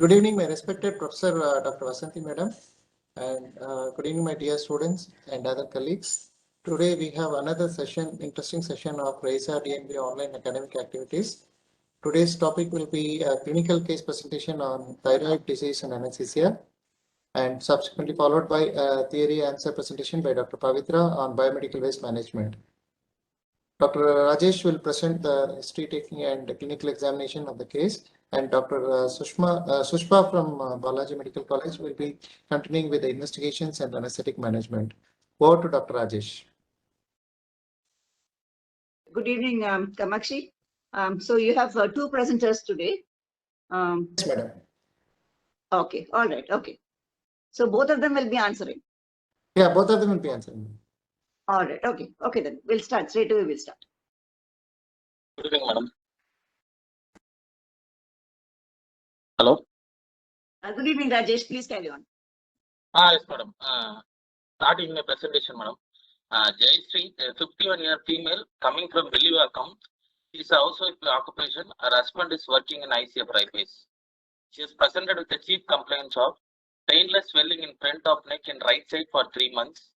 Good evening, my respected Professor Dr. Vasanthi Madam, and good evening, my dear students and other colleagues. Today we have another session, interesting session of RAISA DNB online academic activities. Today's topic will be a clinical case presentation on thyroid disease and anesthesia, and subsequently followed by a theory answer presentation by Dr. Pavitra on biomedical waste management. Dr. Rajesh will present the history taking and clinical examination of the case, and Dr. Sushma from Balaji Medical College will be continuing with the investigations and anesthetic management. Over to Dr. Rajesh. Good evening, Kamakshi. So you have two presenters today. Yes, madam. Okay, all right, okay. So both of them will be answering. Yeah, both of them will be answering. All right, okay, okay then. We'll start, straight away we'll start. Good evening, madam. Hello. Good evening, Rajesh. Please carry on. Yes, madam. Starting my presentation, madam. Jayashree, a 51-year female coming from Villivakkam. She is also with occupation. Her husband is working in ICF Railways. She is presented with the chief complaints of painless swelling in front of neck and right side for 3 months.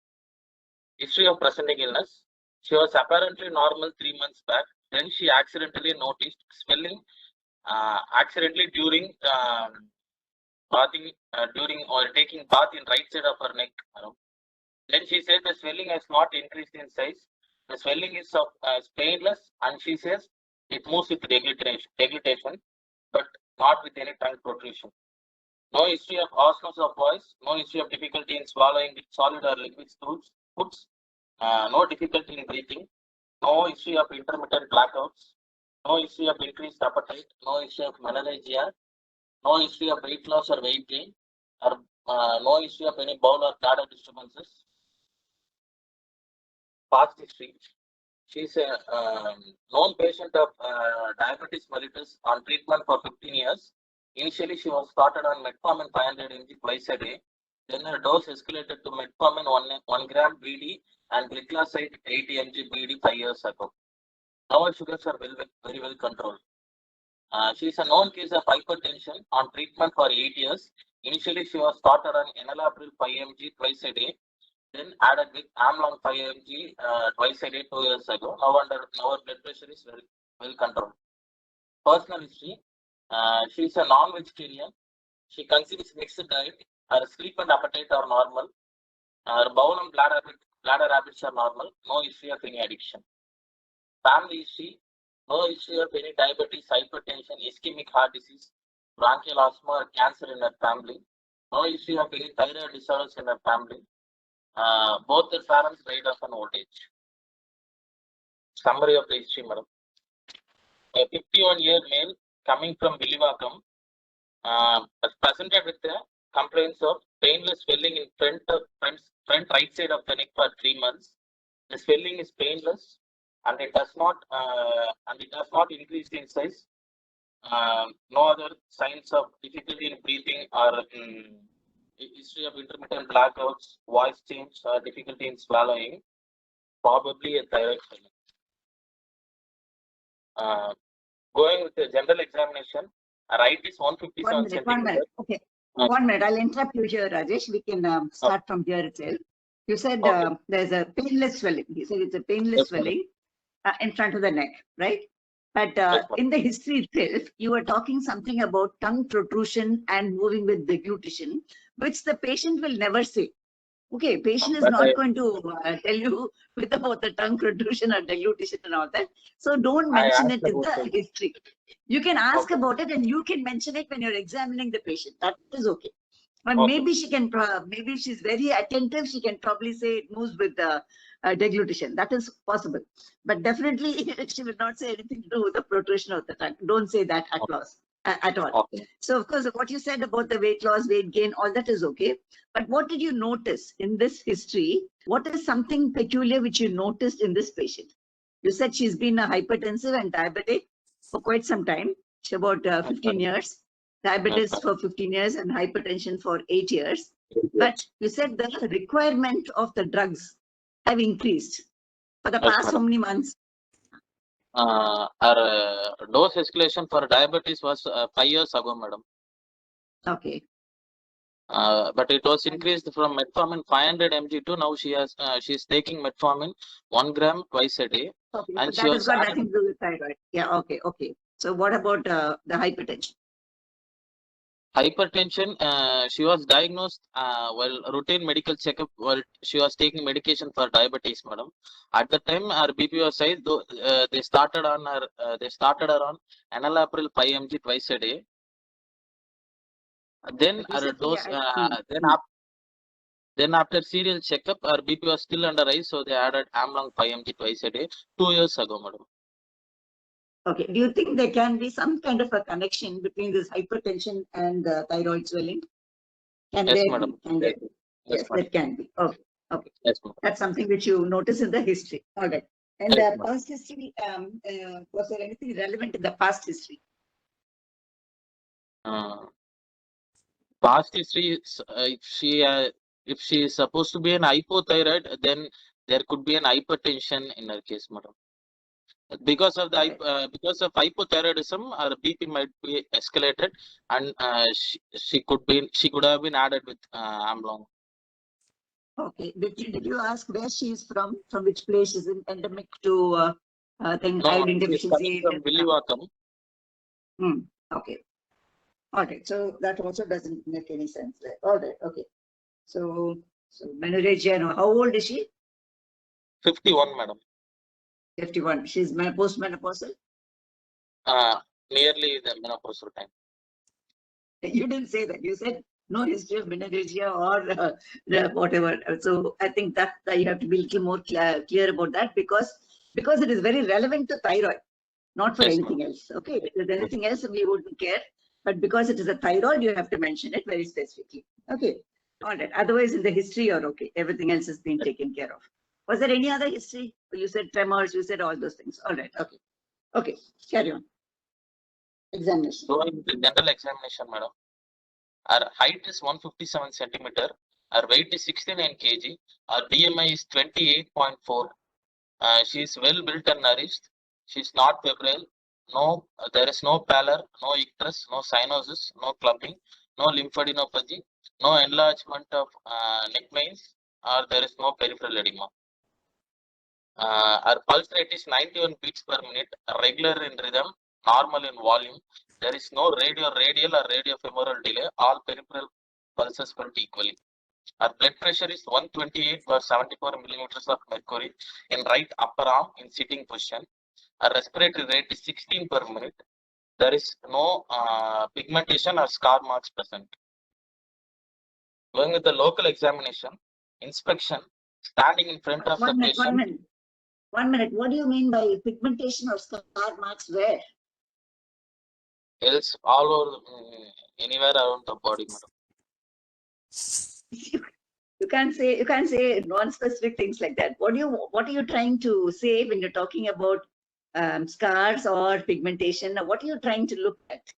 History of presenting illness. She was apparently normal 3 months back. Then she accidentally noticed swelling accidentally during bathing, during or taking bath in right side of her neck. Then she said the swelling has not increased in size. The swelling is of painless, and she says it moves with deglutition, but not with any tongue protrusion. No history of hoarseness of voice. No history of difficulty in swallowing solid or liquid foods. No difficulty in breathing. No history of intermittent blackouts. No history of increased appetite. No history of menorrhagia. No history of weight loss or weight gain. Or no history of any bowel or bladder disturbances. Past history. She is a known patient of diabetes mellitus on treatment for 15 years. Initially, she was started on metformin 500 mg twice a day. Then her dose escalated to metformin 1 gram BD and glycoside 80 mg BD 5 years ago. Now her sugars are very well controlled. She is a known case of hypertension on treatment for 8 years. Initially, she was started on enalapril 5 mg twice a day, then added with amlong 5 mg twice a day 2 years ago. Now her blood pressure is very well controlled. Personal history. She is a non-vegetarian. She consumes mixed diet. Her sleep and appetite are normal. Her bowel and bladder habits are normal. No history of any addiction. Family history. No history of any diabetes, hypertension, ischemic heart disease, bronchial asthma, or cancer in her family. No history of any thyroid disorders in her family. Both their parents died of an old age. Summary of the history, madam. A 51-year male coming from Villivakkam was presented with the complaints of painless swelling in front right side of the neck for 3 months. The swelling is painless, and it does not increase in size. No other signs of difficulty in breathing or history of intermittent blackouts, voice change, or difficulty in swallowing. Probably a thyroid swelling. Going with the general examination, right is 157 centimeters. 1 minute. Okay. 1 minute. I'll interrupt you here, Rajesh. We can start from here itself. You said there's a painless swelling. You said it's a painless swelling in front of the neck, right? But in the history itself, you were talking something about tongue protrusion and moving with deglutition, which the patient will never say. Okay, patient is not going to tell you about the tongue protrusion or deglutition and all that. So don't mention it in the history. You can ask about it and you can mention it when you're examining the patient. That is okay. But maybe she can, maybe she's very attentive, she can probably say it moves with the deglutition. That is possible. But definitely she will not say anything to do with the protrusion of the tongue. Don't say that at all. So of course, what you said about the weight loss, weight gain, all that is okay. But what did you notice in this history? What is something peculiar which you noticed in this patient? You said she's been a hypertensive and diabetic for quite some time, about 15 years. Diabetes for 15 years and hypertension for 8 years. But you said the requirement of the drugs have increased for the past how many months? Our dose escalation for diabetes was 5 years ago, madam. Okay. But it was increased from metformin 500 mg to now she's taking metformin 1 gram twice a day. Okay. And So she that has was got added nothing to do with thyroid. Yeah. Okay. Okay. So what about the hypertension? hypertension. She was diagnosed while routine medical checkup while she was taking medication for diabetes, madam. At the time, her BP was high. Though they started her on enalapril 5 mg twice a day. Then her dose. Then after serial checkup, her BP was still under rise, so they added Amlong 5 mg twice a day 2 years ago, madam. Okay. Do you think there can be some kind of a connection between this hypertension and thyroid swelling? Can Yes, there madam. be? Can there be? Yes, madam. that can be. Okay. Okay. Yes, madam. That's something which you notice in the history. All right. And Yes, ma'am. past history, was there anything relevant in the past history? Past history, if she is supposed to be an hypothyroid, then there could be an hypertension in her case, madam. Because of the because of hypothyroidism, her BP might be escalated, and she could have been added with Amlong. Okay. Did you ask where she is from? From which place? Is it endemic to No, iodine she is coming deficiency? from Villivakkam. Okay. All right. So that also doesn't make any sense there. All right. Okay. So menorrhagia. How old is she? 51, madam. 51. She's postmenopausal. Nearly the menopausal time. You didn't say that. You said no history of menorrhagia or whatever. So I think that you have to be a little more clear about that because it is very relevant to thyroid, not for anything else. Okay, if there's anything else, we wouldn't care. But because it is a thyroid, you have to mention it very specifically. Okay, all right. Otherwise, in the history, you're okay. Everything else has been taken care of. Was there any other history? You said tremors. You said all those things. All right. Okay. Okay. Carry on. Examination. So in the general examination, madam, her height is 157 centimeter, her weight is 69 kg, her BMI is 28.4. She is well built and nourished. She is not febrile. No, there is no pallor, no icterus, no cyanosis, no clumping, no lymphadenopathy, no enlargement of neck veins, or there is no peripheral edema. Our pulse rate is 91 beats per minute, regular in rhythm, normal in volume. There is no radial or radiofemoral delay. All peripheral pulses felt equally. Our blood pressure is 128/74 millimeters of mercury in right upper arm in sitting position. Our respiratory rate is 16 per minute. There is no pigmentation or scar marks present. Going with the local examination, inspection, standing in front of the patient. 1 minute. What do you mean by pigmentation or scar marks where? Else all over anywhere around the body, madam. You can't say non-specific things like that. What are you trying to say when you're talking about scars or pigmentation? What are you trying to look at?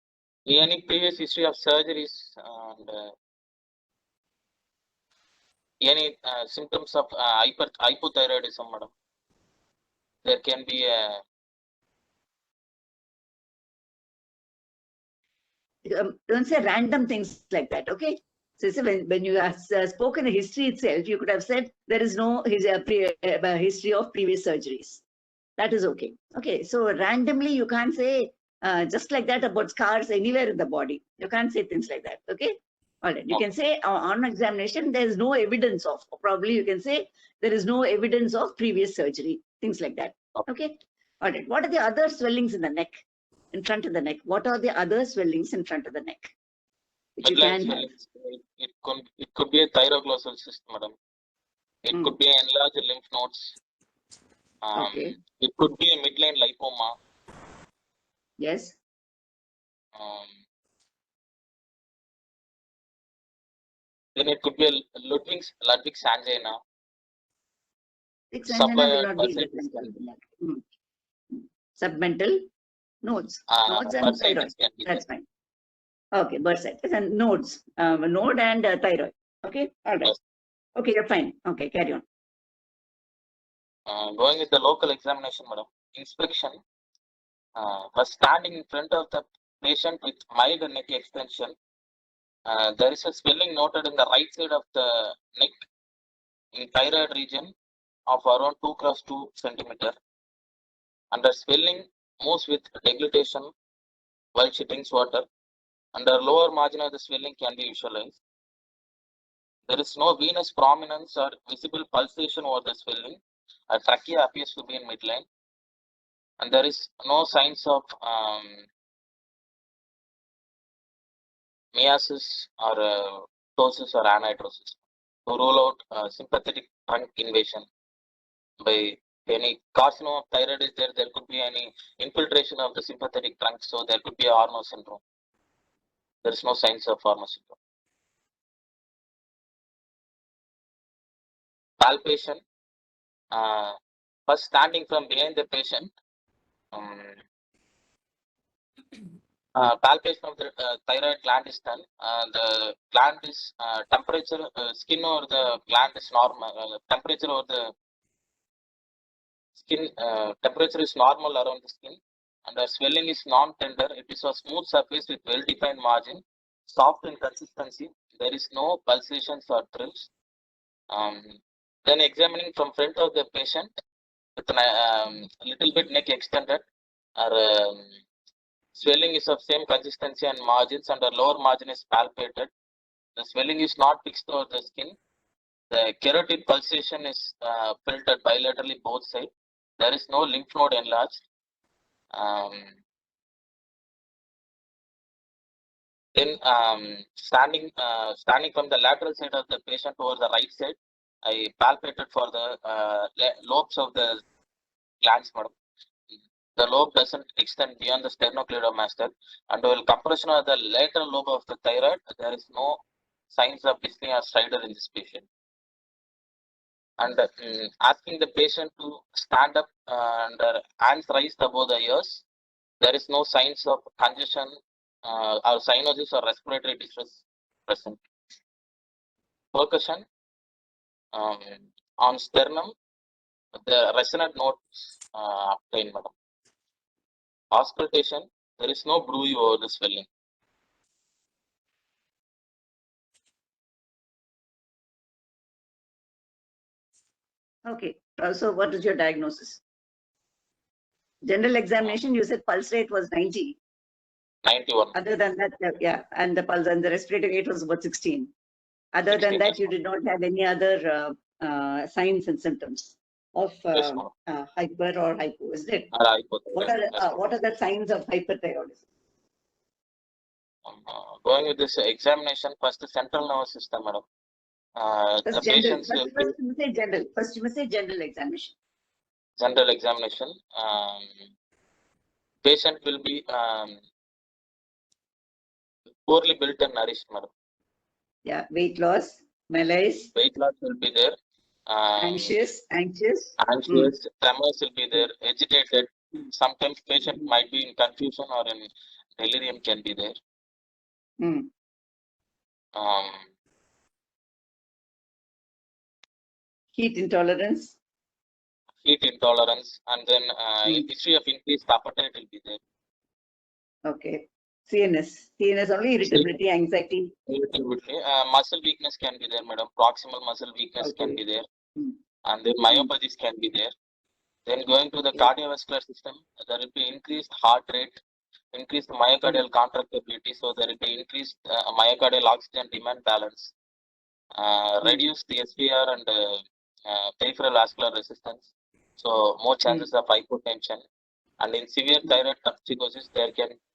Any previous history of surgeries and any symptoms of hypothyroidism, madam. There can be a don't say random things like that, okay? So when you have spoken the history itself, you could have said there is no history of previous surgeries. That is okay. Okay, so randomly you can't say just like that about scars anywhere in the body. You can't say things like that, okay? All right, you can say on examination, there is no evidence of, probably you can say there is no evidence of previous surgery, things like that, okay? All right, what are the other swellings in the neck? In front of the neck, what are the other swellings in front of the neck? Which you can have. It could be a thyroglossal cyst, madam. It could be enlarged lymph nodes. Okay. It could be a midline lipoma. Yes. Then it could be a Ludwig's angina. Ludwig's angina will not be submental nodes. Nodes and thyroid. That's fine. Okay, bursitis and nodes. Node and thyroid. Okay, all right. Yes. Okay, you're fine. Okay, carry on. Going with the local examination, madam. Inspection. Was standing in front of the patient with mild neck extension. There is a swelling noted in the right side of the neck in thyroid region of around 2 cross 2 centimeter. And the swelling moves with deglutition while shitting water. And the lower margin of the swelling can be visualized. There is no venous prominence or visible pulsation over the swelling. A trachea appears to be in midline. And there is no signs of meiosis or ptosis or anhidrosis. To rule out sympathetic trunk invasion by any carcinoma of thyroid is there, there could be any infiltration of the sympathetic trunk, so there could be a Hormone syndrome. There is no signs of Hormone syndrome. Palpation. First, standing from behind the patient, palpation of the thyroid gland is done. The gland is temperature, skin over the gland is normal. Temperature over the skin, temperature is normal around the skin, and the swelling is non-tender. It is a smooth surface with well-defined margin, soft in consistency. There is no pulsations or thrills. Then examining from front of the patient with a little bit neck extended, or swelling is of same consistency and margins, and the lower margin is palpated. The swelling is not fixed over the skin. The carotid pulsation is filtered bilaterally both sides. There is no lymph node enlarged. Then standing from the lateral side of the patient over the right side, I palpated for the lobes of the glands, madam. The lobe doesn't extend beyond the sternocleidomastoid, and while compression of the lateral lobe of the thyroid, there is no signs of dyspnea or stridor in this patient. And asking the patient to stand up and hands raised above the ears, there is no signs of congestion or cyanosis or respiratory distress present. Percussion on sternum, the resonant notes obtained, madam. Auscultation, there is no bruit over the swelling. Okay. So what is your diagnosis? General examination, you said pulse rate was 90. 91. Other than that, yeah, and the pulse and the respiratory rate was about 16. Other 16, than that, yes, you did not have any other signs and symptoms of yes, hyper or hypo, is it? What are the signs of hyperthyroidism? Going with this examination, first the central nervous system, madam. The patients first you say general. First you must say general examination. General examination. Patient will be poorly built and nourished, madam. Yeah, weight loss, malaise. Weight loss will be there. Anxious. Tremors will be there. Agitated. Sometimes patient might be in confusion or in delirium can be there. Heat intolerance. And then history of increased appetite will be there. Okay. CNS only, irritability, anxiety. Muscle weakness can be there, madam. Proximal muscle weakness can be there. And then myopathies can be there. Then going to the cardiovascular system, there will be increased heart rate, increased myocardial contractibility, so there will be increased myocardial oxygen demand balance, reduce the SVR and peripheral vascular resistance, so more chances of hypotension. And in severe thyroid toxicosis,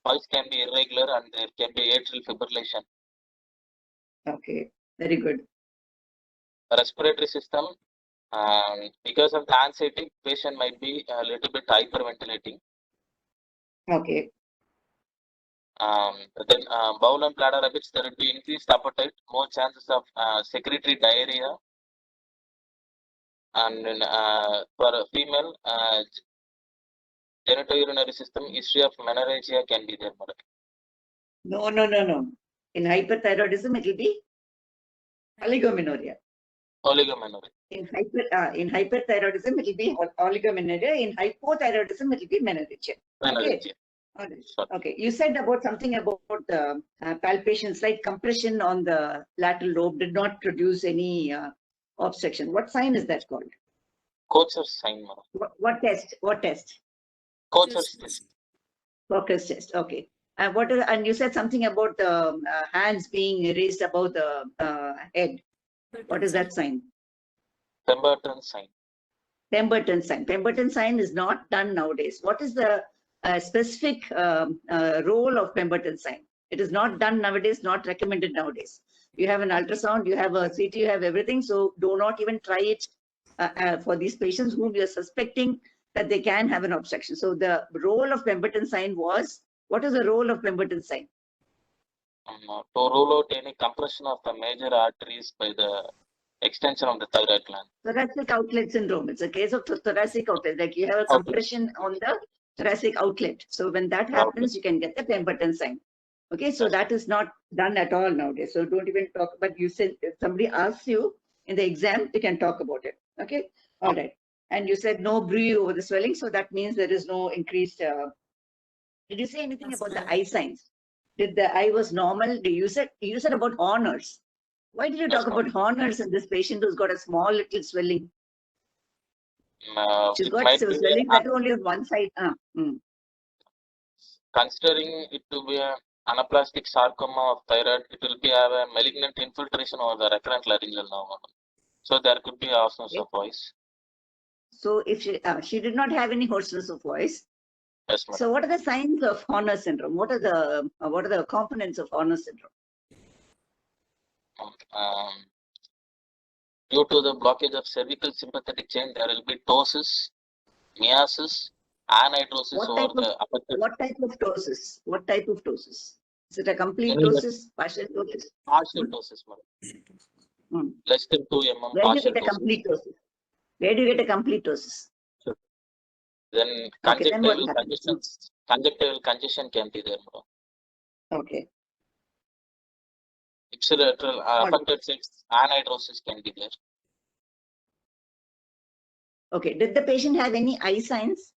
pulse can be irregular and there can be atrial fibrillation. Okay, very good. Respiratory system, because of the anxiety, patient might be a little bit hyperventilating. Okay. Then bowel and bladder habits, there will be increased appetite, more chances of secretory diarrhea. And then for a female, genitourinary system, history of menorrhagia can be there, madam. No. In hyperthyroidism, it will be oligomenorrhea. In hyperthyroidism, it will be oligomenorrhea. In hypothyroidism, it will be menorrhagia. Okay. Okay, you said about something about the palpation, slight compression on the lateral lobe did not produce any obstruction. What sign is that called? Coach's sign, madam. What test? What test? Coach's test. Focus test. Okay. And you said something about the hands being raised above the head. What is that sign? Pemberton sign. Pemberton sign. Pemberton sign is not done nowadays. What is the specific role of Pemberton sign? It is not done nowadays, not recommended nowadays. You have an ultrasound, you have a CT, you have everything. So do not even try it for these patients whom you are suspecting that they can have an obstruction. So the role of Pemberton sign was, what is the role of Pemberton sign? To rule out any compression of the major arteries by the extension of the thyroid gland. Thoracic outlet syndrome. It's a case of thoracic outlet, like you have a compression on the thoracic outlet. So when that happens, you can get the Pemberton sign. Okay, so that is not done at all nowadays. So don't even talk about, you said if somebody asks you in the exam, you can talk about it. Okay, all right. And you said no bruit over the swelling, so that means there is no increased. Did you say anything about the eye signs? Did the eye was normal? You said about honors. Why did you talk about honors in this patient who's got a small little swelling? She's got swelling that only on one side. Considering it to be an anaplastic sarcoma of thyroid, it will be have a malignant infiltration over the recurrent laryngeal nerve. So there could be hoarseness of voice. So if she did not have any hoarseness of voice. Yes, ma'am. So what are the signs of Horner syndrome? What are the components of Horner syndrome? Due to the blockage of cervical sympathetic chain, there will be ptosis, meiosis, anhidrosis over the upper. What type of ptosis? What type of ptosis? Is it a complete ptosis, partial ptosis? Partial ptosis, madam. Less than 2 mm. Where do you get a complete ptosis? Where do you get a complete ptosis? Sure. Then conjunctival congestion can be there, madam. Okay. Ipsilateral affected sex anhidrosis can be there. Okay. Did the patient have any eye signs?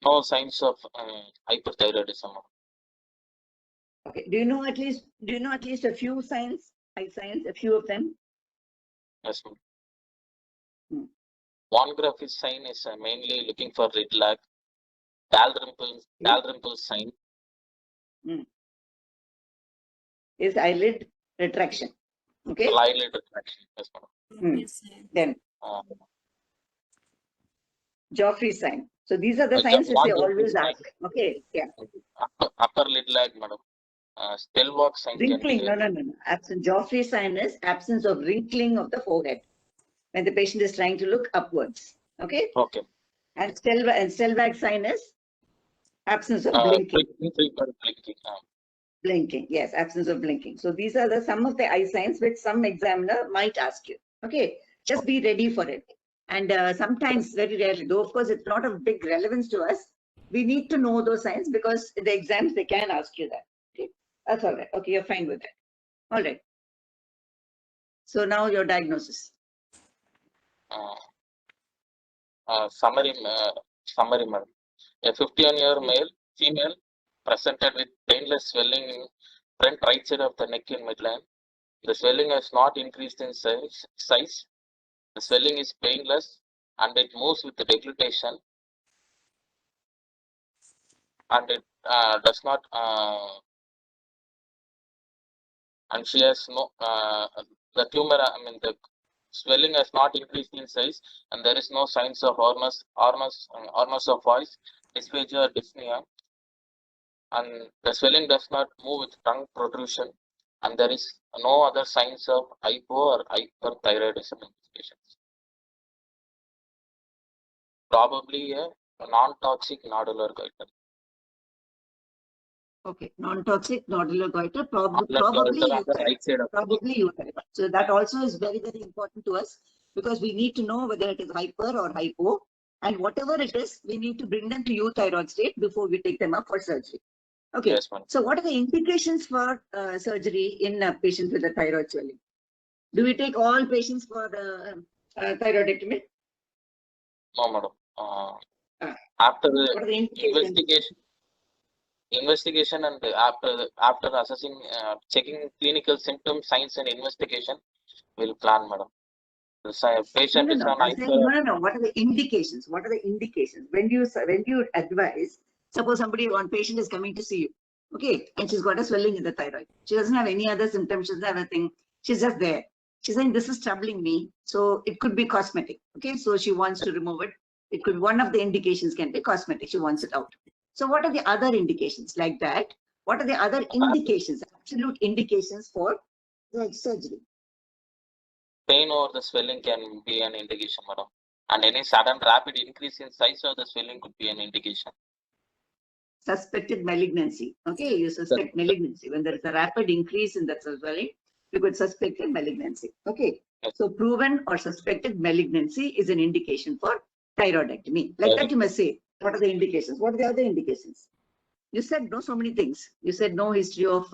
No signs of hyperthyroidism. Okay. Do you know at least a few signs, eye signs, a few of them? Yes, ma'am. One graphic sign is mainly looking for red lag, Dalrymple sign. Is eyelid retraction. Okay. Eyelid retraction. Yes, madam. Then Joffrey sign. So these are the signs which they always ask. Okay. Yeah. Upper lid lag, madam. Stellwalk sign. Wrinkling. No. Absent. Joffrey sign is absence of wrinkling of the forehead when the patient is trying to look upwards. Okay. Okay. And Stellwag sign is absence of blinking. Blinking, yes, absence of blinking. So these are some of the eye signs which some examiner might ask you. Okay, just be ready for it. And sometimes, very rarely, though of course it's not of big relevance to us, we need to know those signs because in the exams they can ask you that. Okay, that's all right. Okay, you're fine with that. All right. So now your diagnosis. Summary, madam. A 51-year female presented with painless swelling in front right side of the neck in midline. The swelling has not increased in size. The swelling is painless and it moves with the deglutition. And it does not. And she has no. The tumor. The swelling has not increased in size, and there is no signs of hoarseness of voice, dysphagia, or dyspnea. And the swelling does not move with tongue protrusion, and there is no other signs of hypo or hyperthyroidism in these patients. Probably a non-toxic nodular goiter. Okay, non-toxic nodular goiter, probably utile. So that also is very, very important to us because we need to know whether it is hyper or hypo, and whatever it is, we need to bring them to euthyroid state before we take them up for surgery. Okay. Yes, so what are the indications for surgery in patients with a thyroid swelling? Do we take all patients for thyroidectomy? No, madam. After What are the indications? investigation and after assessing, checking clinical symptoms, signs, and investigation, we'll plan, madam. The patient is on No. What are the indications? What are the indications? When you advise, suppose one patient is coming to see you, okay, and she's got a swelling in the thyroid. She doesn't have any other symptoms. She doesn't have anything. She's just there. She's saying, this is troubling me. So it could be cosmetic. Okay, so she wants to remove it. It could, one of the indications can be cosmetic. She wants it out. So what are the other indications like that? What are the other indications, absolute indications for the surgery? Pain or the swelling can be an indication, madam. And any sudden rapid increase in size of the swelling could be an indication. Suspected malignancy. Okay, you suspect malignancy. When there is a rapid increase in that swelling, you could suspect a malignancy. Okay, so proven or suspected malignancy is an indication for thyroidectomy. Like that, you must say, what are the indications? What are the other indications? You said no, so many things. You said no history of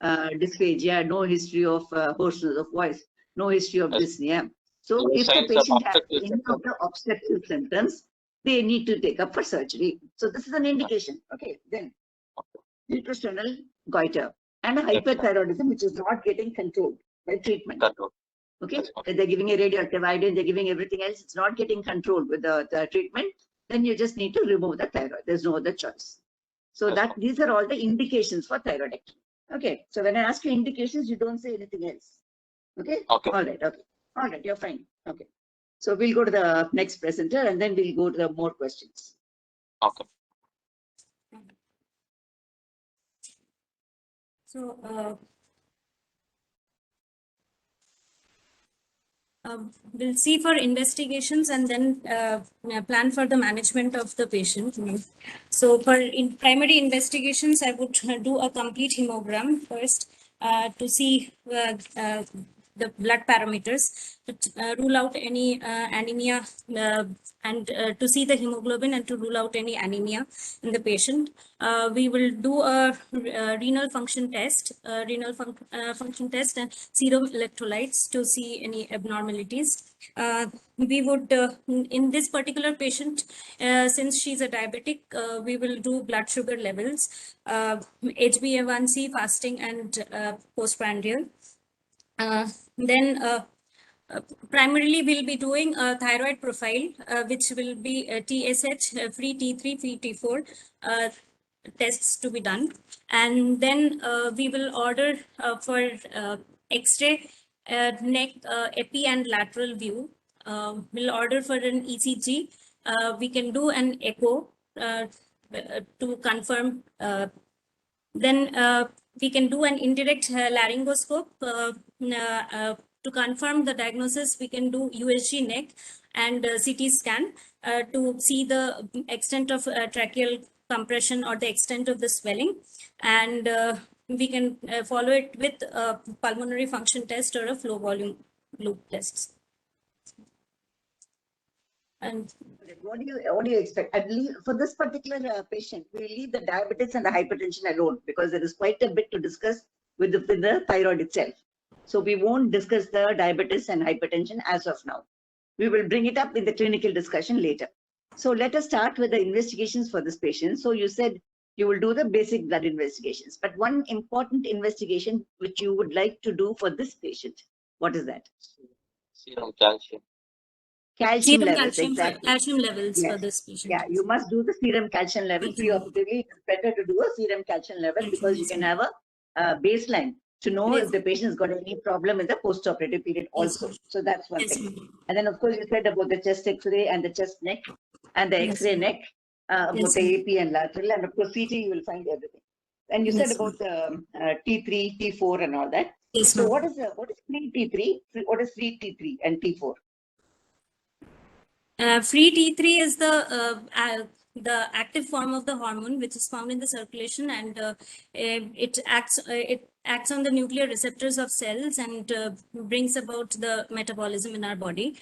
dysphagia, no history of hoarseness of voice, no history of dyspnea. So if the patient has any of the obstructive symptoms, they need to take up for surgery. So this is an indication. Okay, then uterosternal goiter and a hyperthyroidism, which is not getting controlled by treatment. Okay, they're giving a radioactive iodine, they're giving everything else. It's not getting controlled with the treatment. Then you just need to remove the thyroid. There's no other choice. So these are all the indications for thyroidectomy. Okay, so when I ask you indications, you don't say anything else. Okay. Okay. All right. Okay. All right. You're fine. Okay. So we'll go to the next presenter and then we'll go to the more questions. Okay. So we'll see for investigations and then plan for the management of the patient. So for primary investigations, I would do a complete hemogram first to see the blood parameters, to rule out any anemia and to see the hemoglobin and to rule out any anemia in the patient. We will do a renal function test, function test and serum electrolytes to see any abnormalities. We would, in this particular patient, since she's a diabetic, we will do blood sugar levels, HbA1c, fasting, and postprandial. Then primarily we'll be doing a thyroid profile, which will be TSH, free T3, free T4 tests to be done. And then we will order for X-ray, neck, epi and lateral view. We'll order for an ECG. We can do an echo to confirm. Then we can do an indirect laryngoscope to confirm the diagnosis. We can do USG neck and CT scan to see the extent of tracheal compression or the extent of the swelling. And we can follow it with a pulmonary function test or a flow volume loop test. And what do you expect? I believe for this particular patient, we leave the diabetes and the hypertension alone because there is quite a bit to discuss with the thyroid itself. So we won't discuss the diabetes and hypertension as of now. We will bring it up in the clinical discussion later. So let us start with the investigations for this patient. So you said you will do the basic blood investigations, but one important investigation which you would like to do for this patient, what is that? Serum calcium. Calcium levels, calcium, exactly. Calcium levels yes. for this patient. Yeah, you must do the serum calcium level preoperatively. It's better to do a serum calcium level because you can have a baseline to know if the patient has got any problem in the postoperative period also. So that's one thing. And then, of course, you said about the chest X-ray and the chest neck and the X-ray neck, about the AP and lateral, and of course, CT, you will find everything. And you said about the T3, T4 and all that. So what is free T3? What is free T3 and T4? Free T3 is the active form of the hormone, which is found in the circulation, and it acts on the nuclear receptors of cells and brings about the metabolism in our body.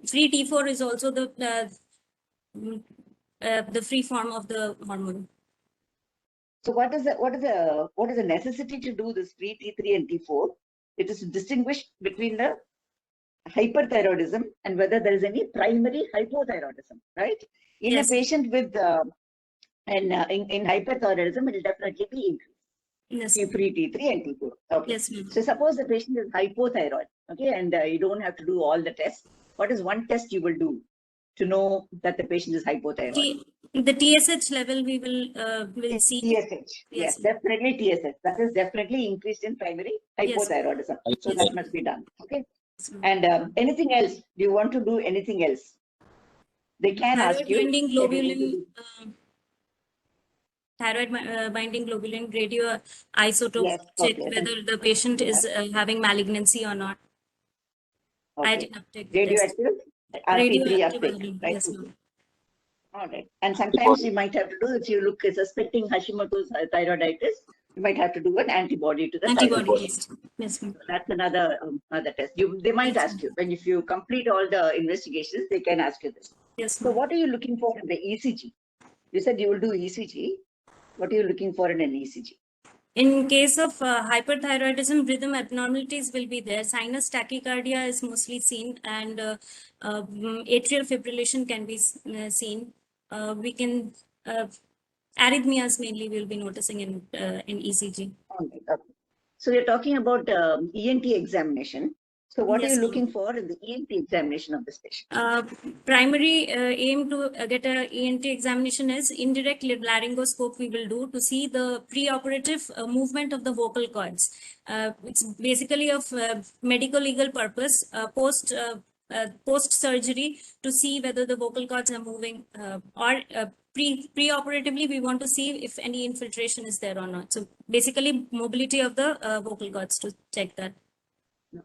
Free T4 is also the free form of the hormone. So what is the necessity to do this free T3 and T4? It is to distinguish between the hyperthyroidism and whether there is any primary hypothyroidism, right? In Yes. a patient with in hyperthyroidism, it will definitely be increased. Yes. T3, T3, and T4. Okay. Yes, ma'am. So suppose the patient is hypothyroid, okay, and you don't have to do all the tests. What is one test you will do to know that the patient is hypothyroid? The TSH level we will see. TSH. Yes, definitely TSH. That is definitely increased in primary hypothyroidism. So that must be done. Okay. And anything else? Do you want to do anything else? They can ask you. Binding globulin, thyroid binding globulin radio isotope check whether the patient is having malignancy or not. Okay. Radioactive RP3 uptake, right? Yes, ma'am. All right. And sometimes you might have to do, if you look suspecting Hashimoto's thyroiditis, you might have to do an antibody to the antibody thyroid. test. Yes, ma'am. That's another test. They might ask you, when if you complete all the investigations, they can ask you this. Yes. So what are you looking for in the ECG? You said you will do ECG. What are you looking for in an ECG? In case of hyperthyroidism, rhythm abnormalities will be there. Sinus tachycardia is mostly seen, and atrial fibrillation can be seen. We can arrhythmias mainly we'll be noticing in ECG. Okay. So you're talking about ENT examination. So what are you looking for in the ENT examination of this patient? Primary aim to get a ENT examination is indirect laryngoscope we will do to see the preoperative movement of the vocal cords. It's basically of medical legal purpose post surgery to see whether the vocal cords are moving or pre-operatively we want to see if any infiltration is there or not. So basically mobility of the vocal cords to check that.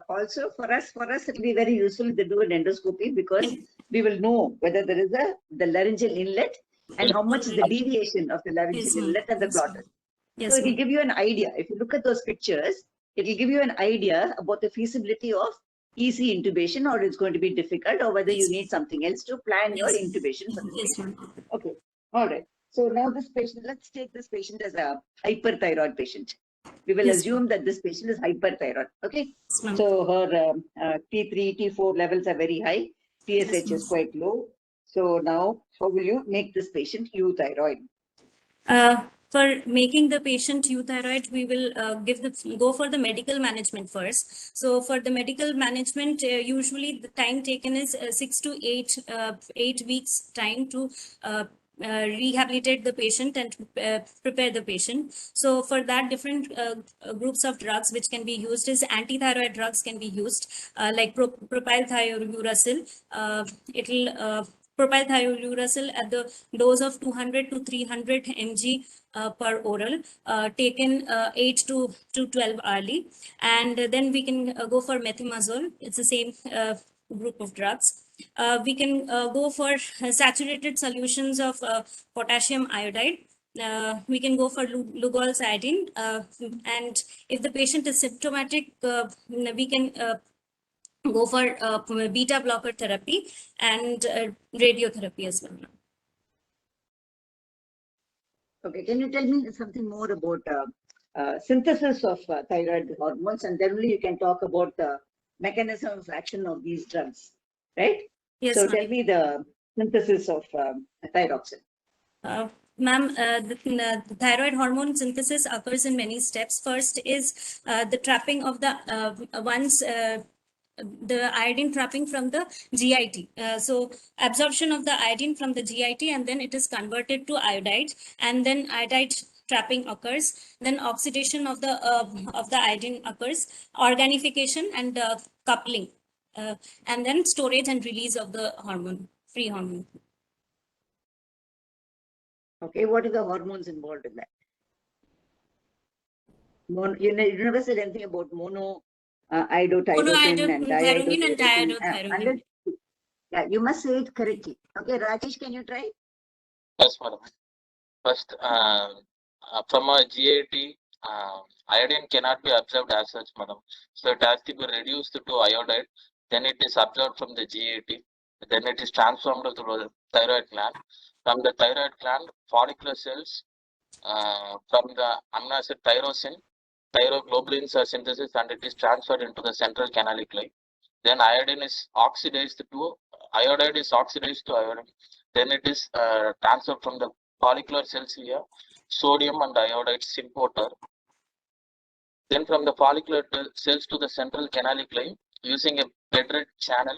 Also, for us, it will be very useful if they do an endoscopy because we will know whether there is the laryngeal inlet and how much is the deviation of the laryngeal inlet and the glottis. So it will give you an idea. If you look at those pictures, it will give you an idea about the feasibility of easy intubation, or it's going to be difficult, or whether you need something else to plan your intubation for this patient. Okay. All right. So now this patient, let's take this patient as a hyperthyroid patient. We will assume that this patient is hyperthyroid. Okay. So her T3, T4 levels are very high. TSH is quite low. So now, how will you make this patient euthyroid? For making the patient euthyroid, we will go for the medical management first. So for the medical management, usually the time taken is 6 to 8 weeks time to rehabilitate the patient and prepare the patient. So for that, different groups of drugs which can be used is antithyroid drugs can be used, like propylthiouracil. Propylthiouracil at the dose of 200 to 300 mg per oral, taken 8 to 12 hourly. And then we can go for methimazole. It's the same group of drugs. We can go for saturated solutions of potassium iodide. We can go for Lugol's iodine. And if the patient is symptomatic, we can go for beta blocker therapy and radiotherapy as well. Okay, can you tell me something more about synthesis of thyroid hormones, and then only you can talk about the mechanism of action of these drugs, right? Yes. So tell me the synthesis of thyroxine. Ma'am, the thyroid hormone synthesis occurs in many steps. First is the trapping of the the iodine trapping from the GIT. So absorption of the iodine from the GIT, and then it is converted to iodide, and then iodide trapping occurs. Then oxidation of the iodine occurs, organification and coupling, and then storage and release of the hormone, free hormone. Okay, what are the hormones involved in that? You never said anything about monoiodothyroxine and diiodothyroxine. Yeah, you must say it correctly. Okay, Rajesh, can you try? Yes, madam. First, from a GAT, iodine cannot be absorbed as such, madam. So it has to be reduced to iodide. Then it is absorbed from the GAT. Then it is transformed to the thyroid gland. From the thyroid gland, follicular cells, from the amino acid tyrosine, thyroglobulins are synthesis, and it is transferred into the central canalic line. Then iodine is oxidized to iodide is oxidized to iodine. Then it is transferred from the follicular cells via sodium and iodide symporter. Then from the follicular cells to the central canalic line using a Pendred channel,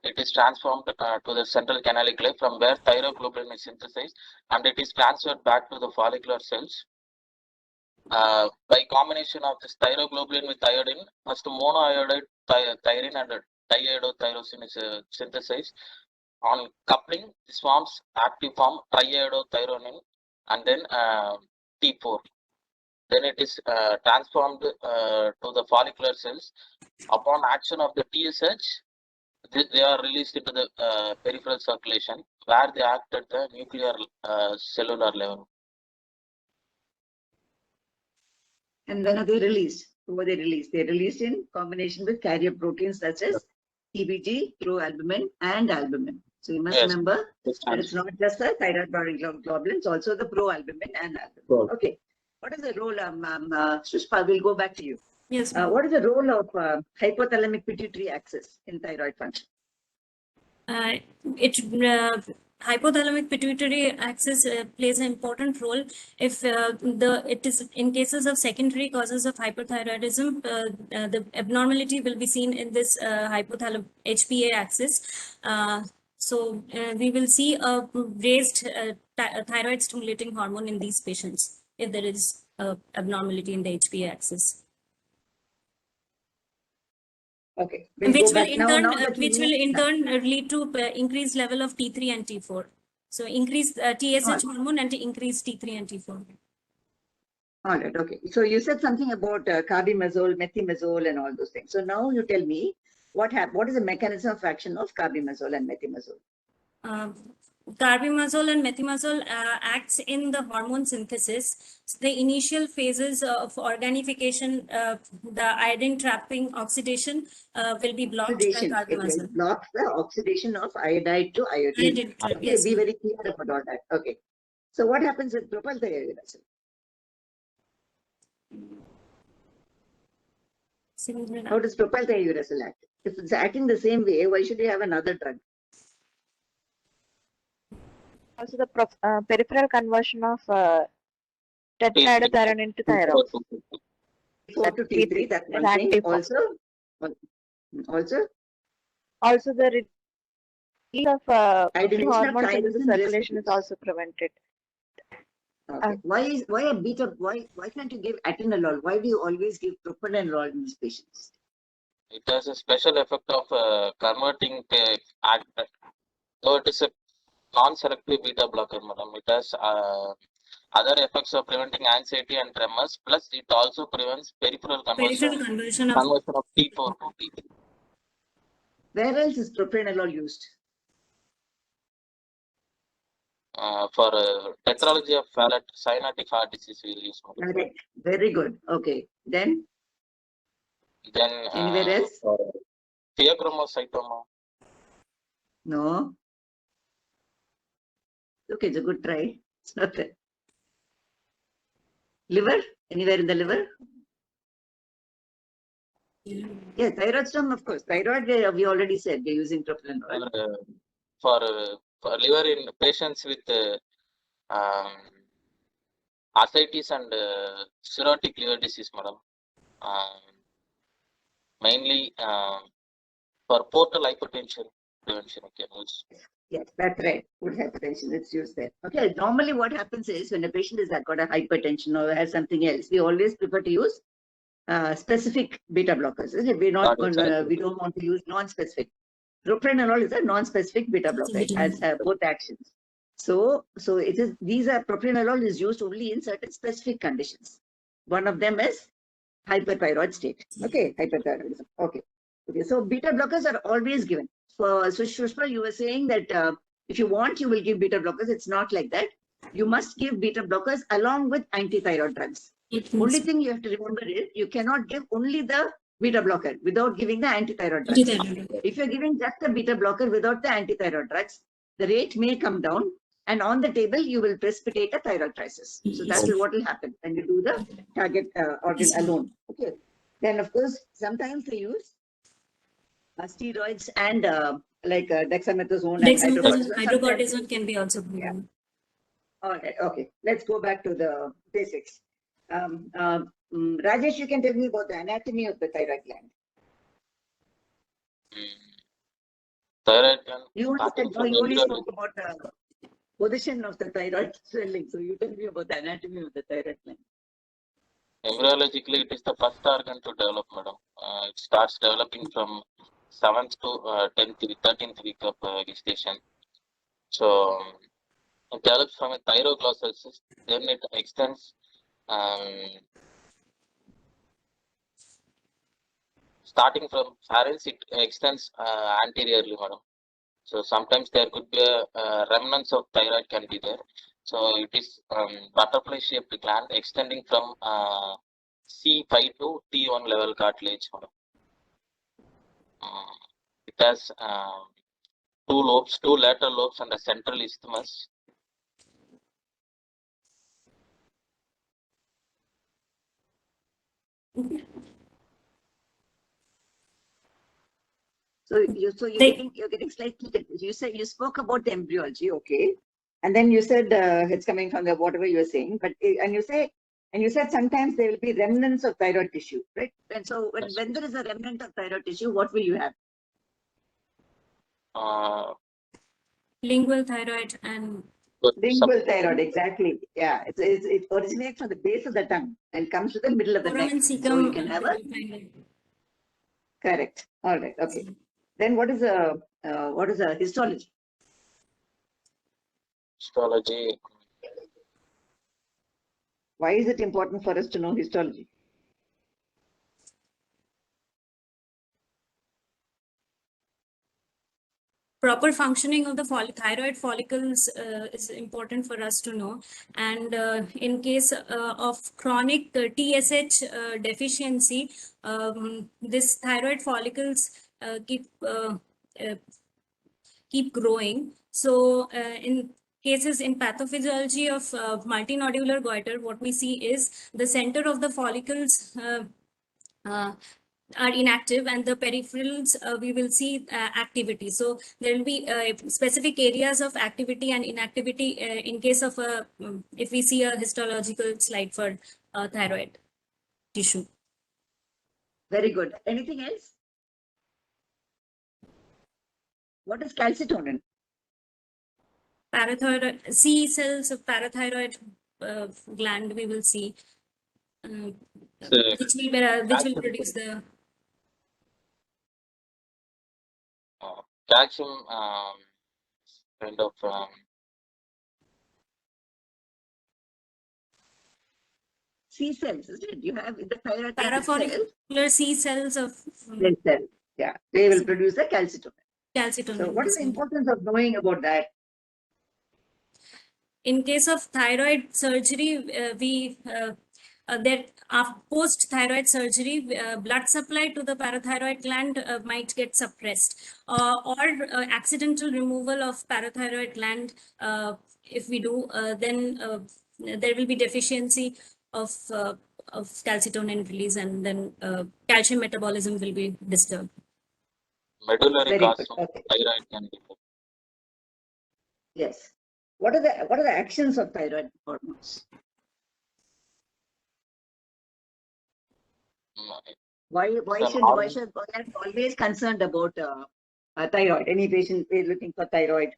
it is transformed to the central canalic line from where thyroglobulin is synthesized, and it is transferred back to the follicular cells. By combination of this thyroglobulin with iodine, first monoiodide thyrine and diiodothyrosin is synthesized. On coupling, this forms active form triiodothyronine and then T4. Then it is transformed to the follicular cells. Upon action of the TSH, they are released into the peripheral circulation where they act at the nuclear cellular level. And when are they released? Who are they released? They're released in combination with carrier proteins such as TBG, proalbumin, and albumin. So you must remember that it's not just the thyroid globulins, also the proalbumin and albumin. Okay. What is the role, Shushpa, we'll go back to you. Yes. What is the role of hypothalamic pituitary axis in thyroid function? Hypothalamic pituitary axis plays an important role if it is in cases of secondary causes of hyperthyroidism. The abnormality will be seen in this hypothalamic HPA axis. So we will see a raised thyroid stimulating hormone in these patients if there is abnormality in the HPA axis. Okay. Which will in turn lead to increased level of T3 and T4. So increase TSH hormone and increase T3 and T4. All right. Okay. So you said something about carbimazole, methimazole, and all those things. So now you tell me what is the mechanism of action of carbimazole and methimazole? Carbimazole and methimazole acts in the hormone synthesis. So the initial phases of organification, the iodine trapping oxidation will be blocked by carbimazole. It will block the oxidation of iodide to iodine. Okay, yes. Be very clear about all that. Okay. So what happens with propylthiouracil? How does propylthiouracil act? If it's acting the same way, why should you have another drug? Also, the peripheral conversion of tetraiodothyronine into thyroid. 4 to T3, that's one thing. Also the release of hormones into the circulation is also prevented. Okay. Why can't you give atenolol? Why do you always give propranolol in these patients? It has a special effect of converting though it is a non-selective beta blocker, madam. It has other effects of preventing anxiety and tremors, plus it also prevents peripheral conversion of T4 to T3. Where else is propranolol used? For tetralogy of Fallot, cyanotic heart disease, we will use. Correct. Very good. Okay. Then anywhere else? Pheochromocytoma. No. Okay, it's a good try. It's not there. Liver? Anywhere in the liver? Yeah, thyroid storm, of course. Thyroid, we already said we're using propranolol. For liver in patients with ascites and cirrhotic liver disease, madam. Mainly for portal hypertension prevention, we can use. Yes, that's right. Good hypertension, it's used there. Okay, normally what happens is when a patient has got a hypertension or has something else, we always prefer to use specific beta blockers. We don't want to use non-specific. Propranolol is a non-specific beta blocker. It has both actions. So propranolol is used only in certain specific conditions. One of them is hyperthyroid state. Okay, hyperthyroidism. Okay. So beta blockers are always given. So Shushpa, you were saying that if you want, you will give beta blockers. It's not like that. You must give beta blockers along with antithyroid drugs. Only thing you have to remember is you cannot give only the beta blocker without giving the antithyroid drugs. If you're giving just the beta blocker without the antithyroid drugs, the rate may come down, and on the table you will precipitate a thyroid crisis. So that's what will happen when you do the target organ alone. Okay. Then of course sometimes they use steroids and like dexamethasone and hydrocortisone. Hydrocortisone can be also given. Yeah. All right. Okay. Let's go back to the basics. Rajesh, you can tell me about the anatomy of the thyroid gland. Thyroid gland. You only starting said, from you only embryology. spoke about the position of the thyroid swelling. So you tell me about the anatomy of the thyroid gland. Embryologically, it is the first organ to develop, madam. It starts developing from 7th to 10th week, 13th week of gestation. So it develops from a thyroglossal cyst, then it extends starting from pharynx, it extends anteriorly, madam. So sometimes there could be a remnants of thyroid can be there. So it is butterfly shaped gland extending from C5 to T1 level cartilage. It has two lobes, two lateral lobes, and a central isthmus. So you're getting slightly confused. You spoke about the embryology, okay, and then you said it's coming from the whatever you were saying, but and you said sometimes there will be remnants of thyroid tissue, right? And so when there is a remnant of thyroid tissue, what will you have? Lingual thyroid and lingual thyroid, exactly. Yeah, it originates from the base of the tongue and comes to the middle of the neck. So you can have a correct. All right. Okay. Then what is a histology? Histology. Why is it important for us to know histology? Proper functioning of the thyroid follicles is important for us to know. And in case of chronic TSH deficiency, this thyroid follicles keep growing. So in cases in pathophysiology of multinodular goiter, what we see is the center of the follicles are inactive, and the peripherals we will see activity. So there will be specific areas of activity and inactivity in case of if we see a histological slide for thyroid tissue. Very good. Anything else? What is calcitonin? Parathyroid C cells of parathyroid gland we will see, which will produce the calcium kind of C cells, isn't it? You have in the thyroid parafollicular C cells of cells. Yeah, they will produce the calcitonin. Calcitonin. So what is the importance of knowing about that? In case of thyroid surgery, post-thyroid surgery, blood supply to the parathyroid gland might get suppressed, or accidental removal of parathyroid gland. If we do, then there will be deficiency of calcitonin release, and then calcium metabolism will be disturbed. Medullary cause of thyroid can be. Yes. What are the actions of thyroid hormones? Why should always concerned about thyroid? Any patient is looking for thyroid,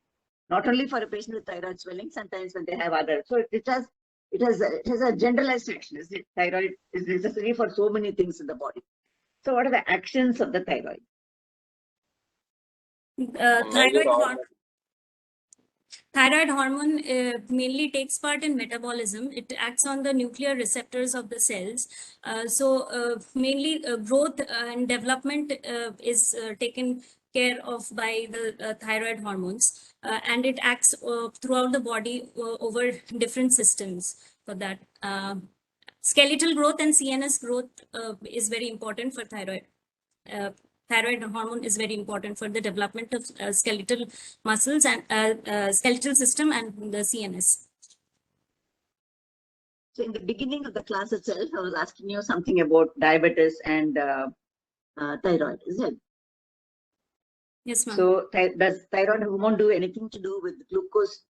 not only for a patient with thyroid swelling, sometimes when they have other. So it has a generalized action. Is it? Thyroid is necessary for so many things in the body. So what are the actions of the thyroid? Thyroid hormone mainly takes part in metabolism. It acts on the nuclear receptors of the cells. Mainly growth and development is taken care of by the thyroid hormones, and it acts throughout the body over different systems for that. Skeletal growth and CNS growth is very important for thyroid. Thyroid hormone is very important for the development of skeletal muscles and skeletal system and the CNS. So in the beginning of the class itself, I was asking you something about diabetes and thyroid, is it? Yes, ma'am. So does thyroid hormone do anything to do with glucose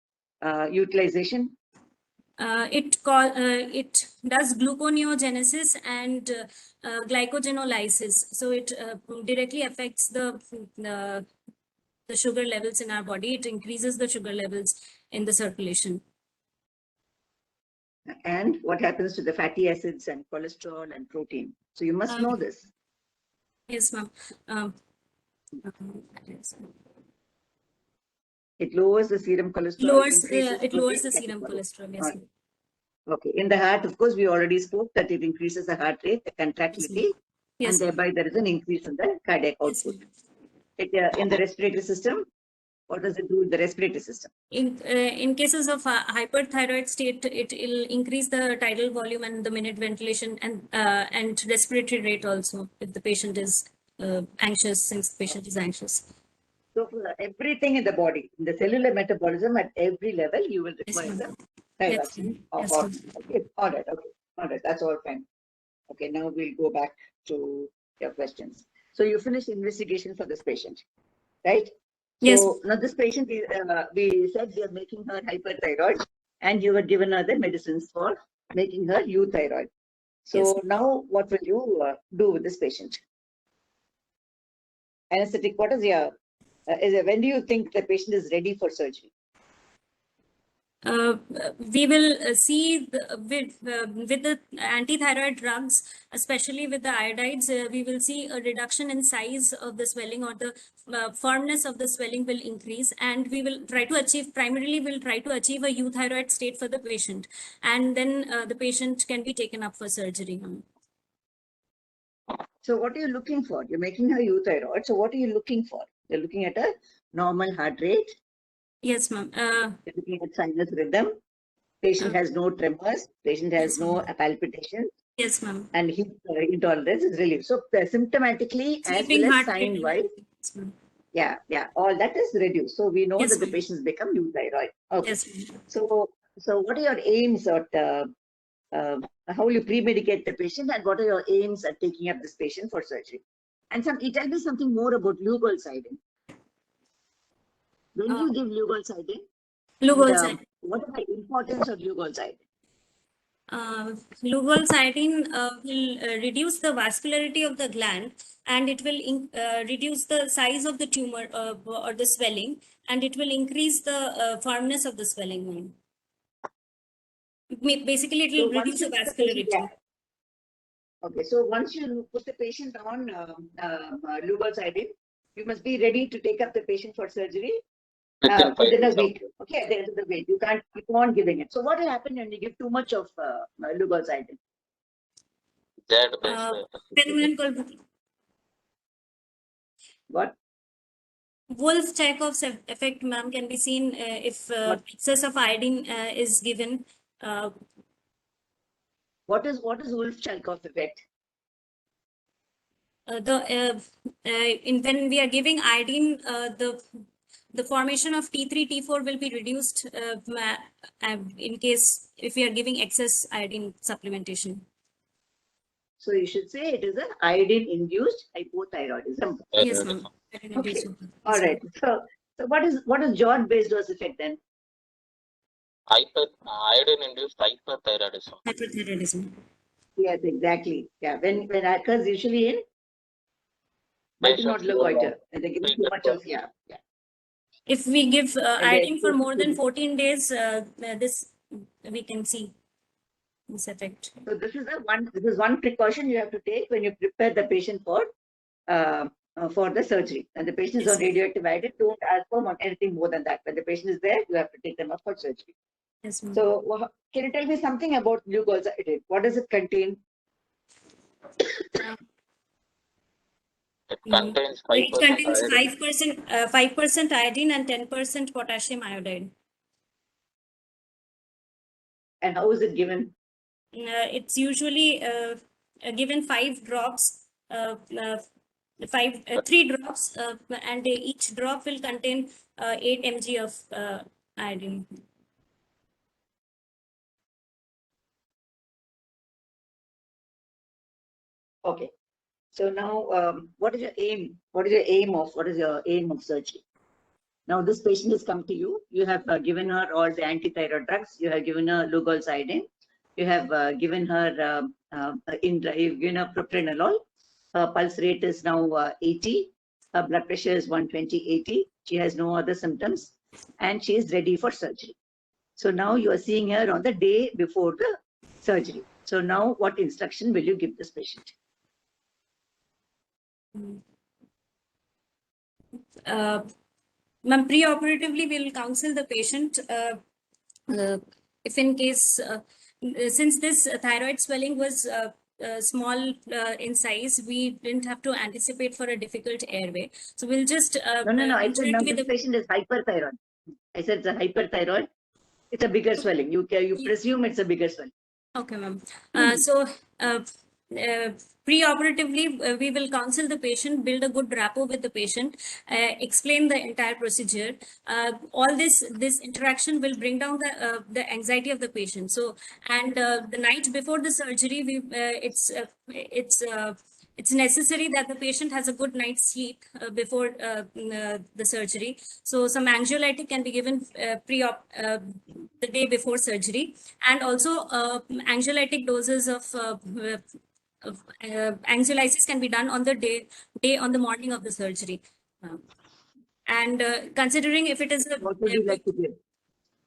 utilization? It does gluconeogenesis and glycogenolysis. So it directly affects the sugar levels in our body. It increases the sugar levels in the circulation. And what happens to the fatty acids and cholesterol and protein? So you must know this. Yes, ma'am. It lowers the serum cholesterol. It lowers the serum cholesterol. Yes, ma'am. Okay. In the heart, of course, we already spoke that it increases the heart rate, the contractility, Yes, and thereby there is an increase in the cardiac yes, output. In the respiratory system, what does it do in the respiratory system? In cases of hyperthyroid state, it will increase the tidal volume and the minute ventilation and respiratory rate also if the patient is anxious, since the patient is anxious. So for everything in the body, in the cellular metabolism at every level, you will Yes, require ma'am. the Yes, thyroxine ma'am. of Yes, hormone. ma'am. Okay, all right, okay, all right, that's all fine. Okay, now we'll go back to your questions. So you finished investigation for this patient, right? Yes. So now this patient, we said we are making her hyperthyroid, and you were given her the medicines for making her euthyroid. So Yes. now what will you do with this patient? Anesthetic, what is your, when do you think the patient is ready for surgery? We will see with the antithyroid drugs, especially with the iodides, we will see a reduction in size of the swelling, or the firmness of the swelling will increase, and we will try to achieve, primarily we'll try to achieve a euthyroid state for the patient, and then the patient can be taken up for surgery. So what are you looking for? You're making her euthyroid. So what are you looking for? You're looking at a normal heart rate. Yes, ma'am. You're looking at sinus rhythm. Patient has no tremors. Patient has Yes, no palpitation. Yes, ma'am. And heat intolerance is relieved. So symptomatically as Sleeping well as heart rate. sign-wise, Yes, ma'am. yeah, all that is reduced. So we know Yes, that the ma'am. patients become euthyroid. Okay. Yes, ma'am. So what are your aims at how will you pre-medicate the patient, and what are your aims at taking up this patient for surgery? And you tell me something more about lugolcidine. When do you give lugolcidine? Lugolcidine. What is the importance of lugolcidine? Lugolcidine will reduce the vascularity of the gland, and it will reduce the size of the tumor or the swelling, and it will increase the firmness of the swelling. Basically, it will So once reduce you the put the patient, vascularity. okay, so once you put the patient on lugolcidine, you must be ready to take up the patient for surgery within a week. Okay, at the end of the week, you can't keep on giving it. So what will happen when you give too much of lugolcidine? Phenomenon What? Wolff-Chaikov's effect, ma'am, can be seen if excess of iodine is given. What is Wolff-Chaikoff effect? When we are giving iodine, the formation of T3, T4 will be reduced in case if we are giving excess iodine supplementation. So you should say it is an iodine-induced hypothyroidism. Yes, ma'am. Okay. All right. So what is George-based dose effect then? Iodine-induced hyperthyroidism. Hyperthyroidism. Yes, exactly. Yeah, when it occurs usually in multinodular goiter, and they give too much of If we give iodine for more than than 14 days, this we can see this effect. So this is one precaution you have to take when you prepare the patient for the surgery. And the patient is on radioactive iodine, don't ask for anything more than that. When the patient is there, you have to take them up for surgery. Yes, ma'am. So can you tell me something about lugolcidine? What does it contain? It contains 5%. 5% iodine and 10% potassium iodide. And how is it given? It's usually given 5 drops, 3 drops, and each drop will contain 8 mg of iodine. Okay. So now, what is your aim? What is your aim of surgery? Now, this patient has come to you. You have given her all the anti-thyroid drugs. You have given her lugolzidine. You have given her you've given her propranolol. Her pulse rate is now 80. Her blood pressure is 120/80. She has no other symptoms, and she is ready for surgery. So now you are seeing her on the day before the surgery. So now, what instruction will you give this patient? Ma'am, pre-operatively, we will counsel the patient if in case, since this thyroid swelling was small in size, we didn't have to anticipate for a difficult airway. So we'll just No. I said now interact with this the patient is hyperthyroid. I said it's a hyperthyroid. It's a bigger swelling. You presume it's a bigger swelling. Okay, ma'am. So pre-operatively, we will counsel the patient, build a good rapport with the patient, explain the entire procedure. All this interaction will bring down the anxiety of the patient. So, and the night before the surgery, it's necessary that the patient has a good night's sleep before the surgery. So some anxiolytic can be given pre-op the day before surgery, and also anxiolytic doses of anxiolysis can be done on the day on the morning of the surgery. And considering if it is a, What would you like to give?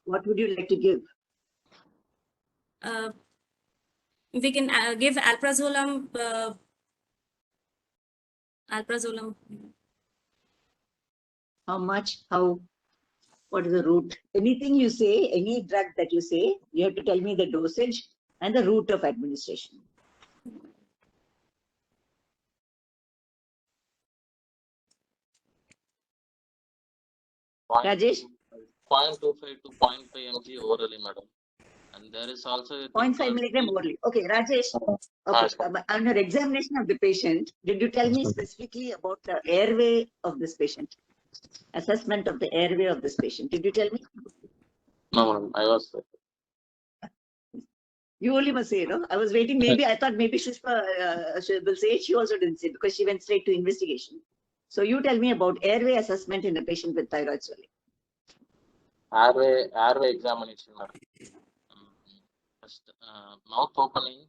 What would you like to give? We can give alprazolam. How much? How? What is the route? Anything you say, any drug that you say, you have to tell me the dosage and the route of administration. Rajesh? 0.25 to 0.5 mg orally, madam. And there is also a 0.5 milligram orally. Okay, Rajesh. Okay, on your examination of the patient, did you tell me specifically about the airway of this patient? Assessment of the airway of this patient. Did you tell me? No, madam. I was. You only must say, no? I was waiting. Maybe I thought maybe Shushma she will say. She also didn't say because she went straight to investigation. So you tell me about airway assessment in a patient with thyroid swelling. Airway examination, madam. First, mouth opening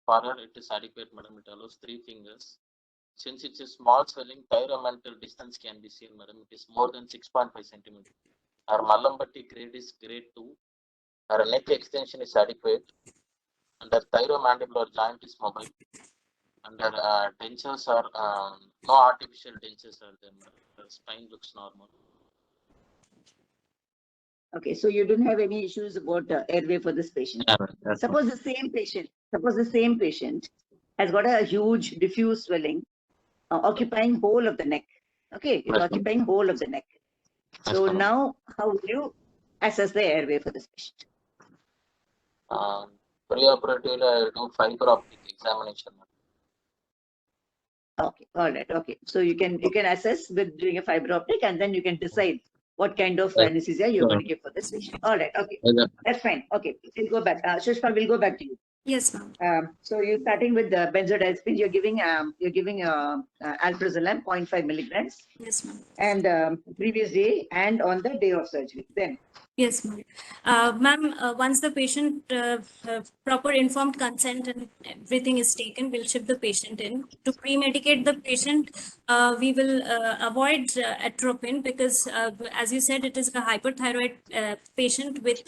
for her, it is adequate, madam. It allows 3 fingers. Since it's a small swelling, thyromental distance can be seen, madam. It is more than 6.5 centimeters. Her Malambati grade is grade 2. Her neck extension is adequate. And her thyromandibular joint is mobile. And her dentures are, no artificial dentures are there, madam. Her spine looks normal. Okay, so you don't have any issues about airway for this patient. Yeah, suppose the same patient has got a huge diffuse swelling occupying whole of the neck. Okay, it's occupying whole of the neck. So now, how will you assess the airway for this patient? Preoperatively, I will do fiber optic examination. Okay, all right, okay. So you can assess with doing a fiber optic, and then you can decide what kind of anesthesia you're going to give for this patient. All right, okay, that's fine. Okay, we'll go back. Shushma, we'll go back to you. Yes, ma'am. So you're starting with the benzodiazepine. You're giving alprazolam 0.5 milligrams. Yes, ma'am. And previous day and on the day of surgery. Then. Yes, ma'am. Ma'am, once the patient proper informed consent and everything is taken, we'll ship the patient in. To pre-medicate the patient, we will avoid atropine because, as you said, it is a hyperthyroid patient with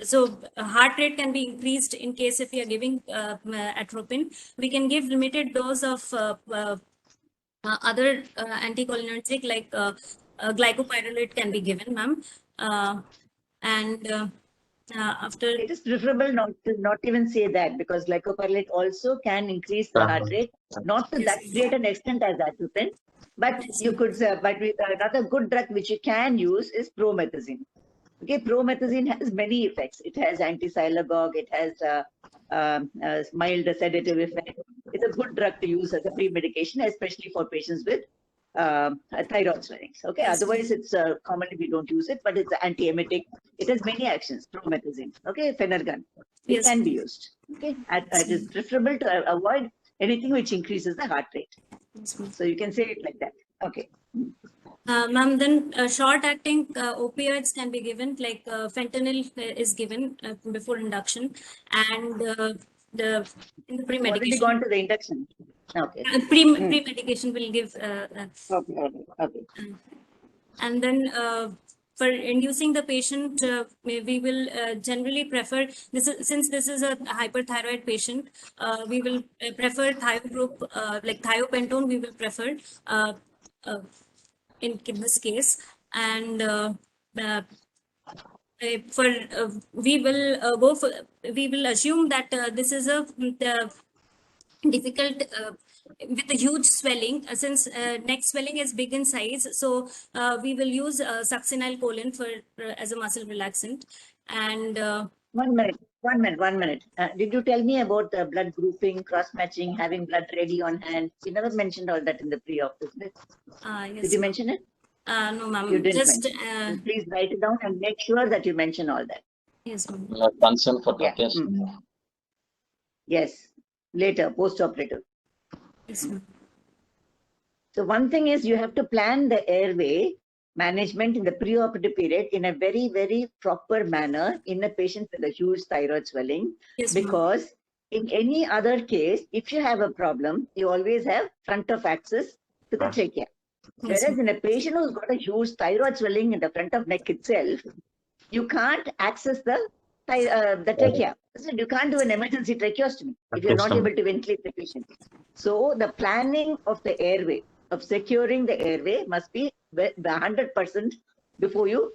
so heart rate can be increased in case if we are giving atropine. We can give limited dose of other anticholinergic like glycopyrrolate can be given, ma'am. After it is preferable not to even say that because glycopyrrolate also can increase the heart rate, not to that great an extent as atropine. But you could say, but another good drug which you can use is promethazine. Okay, promethazine has many effects. It has anti-sialagogue. It has mild sedative effect. It's a good drug to use as a pre-medication, especially for patients with thyroid swellings. Okay, otherwise it's commonly we don't use it, but it's anti-emetic. It has many actions. Promethazine. Okay, Phenergan. It can be used. Okay, it is preferable to avoid anything which increases the heart rate. Yes, ma'am. So you can say it like that. Okay. Ma'am, then short-acting opioids can be given, like fentanyl is given before induction, and in the Already pre-medication. gone to the induction. Okay. Pre-medication will give. Okay. Okay. And then for inducing the patient, we will generally prefer this is, since this is a hyperthyroid patient, we will prefer thio group like thiopentone. We will prefer in this case, and we will go for, we will assume that this is a difficult with a huge swelling, since neck swelling is big in size, so we will use succinylcholine for as a muscle relaxant. And 1 minute. 1 minute. 1 minute. Did you tell me about the blood grouping, cross matching, having blood ready on hand? You never mentioned all that in the pre-op, isn't it? yes, Did you mention it? no, ma'am. You didn't Just mention. Please write it down and make sure that you mention all that. yes, ma'am. Concern for Yeah. tracheostomy. Yes. Later, post-operative. Yes, ma'am. So one thing is you have to plan the airway management in the preoperative period in a very, very proper manner in a patient with a huge thyroid swelling. Yes, ma'am. Because in any other case, if you have a problem, you always have front of access to the trachea. Yes, Whereas ma'am. in a patient who's got a huge thyroid swelling in the front of neck itself, you can't access the trachea. So you can't do an emergency tracheostomy if you're not able to ventilate the patient. So the planning of the airway, of securing the airway, must be 100% before you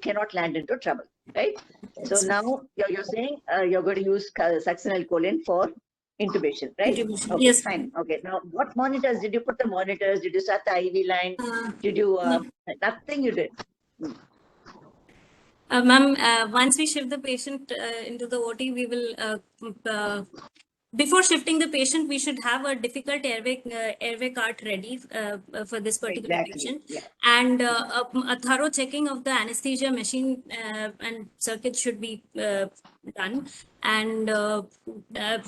cannot land into trouble, right? So now you're saying you're going to use succinylcholine for intubation, right? Intubation. Okay, Yes. fine. Okay, now what monitors? Did you put the monitors? Did you start the IV line? Did you, No. nothing you did? Ma'am, once we shift the patient into the OT, we will before shifting the patient, we should have a difficult airway cart ready for this particular Exactly. patient, Yeah. and a thorough checking of the anesthesia machine and circuits should be done, and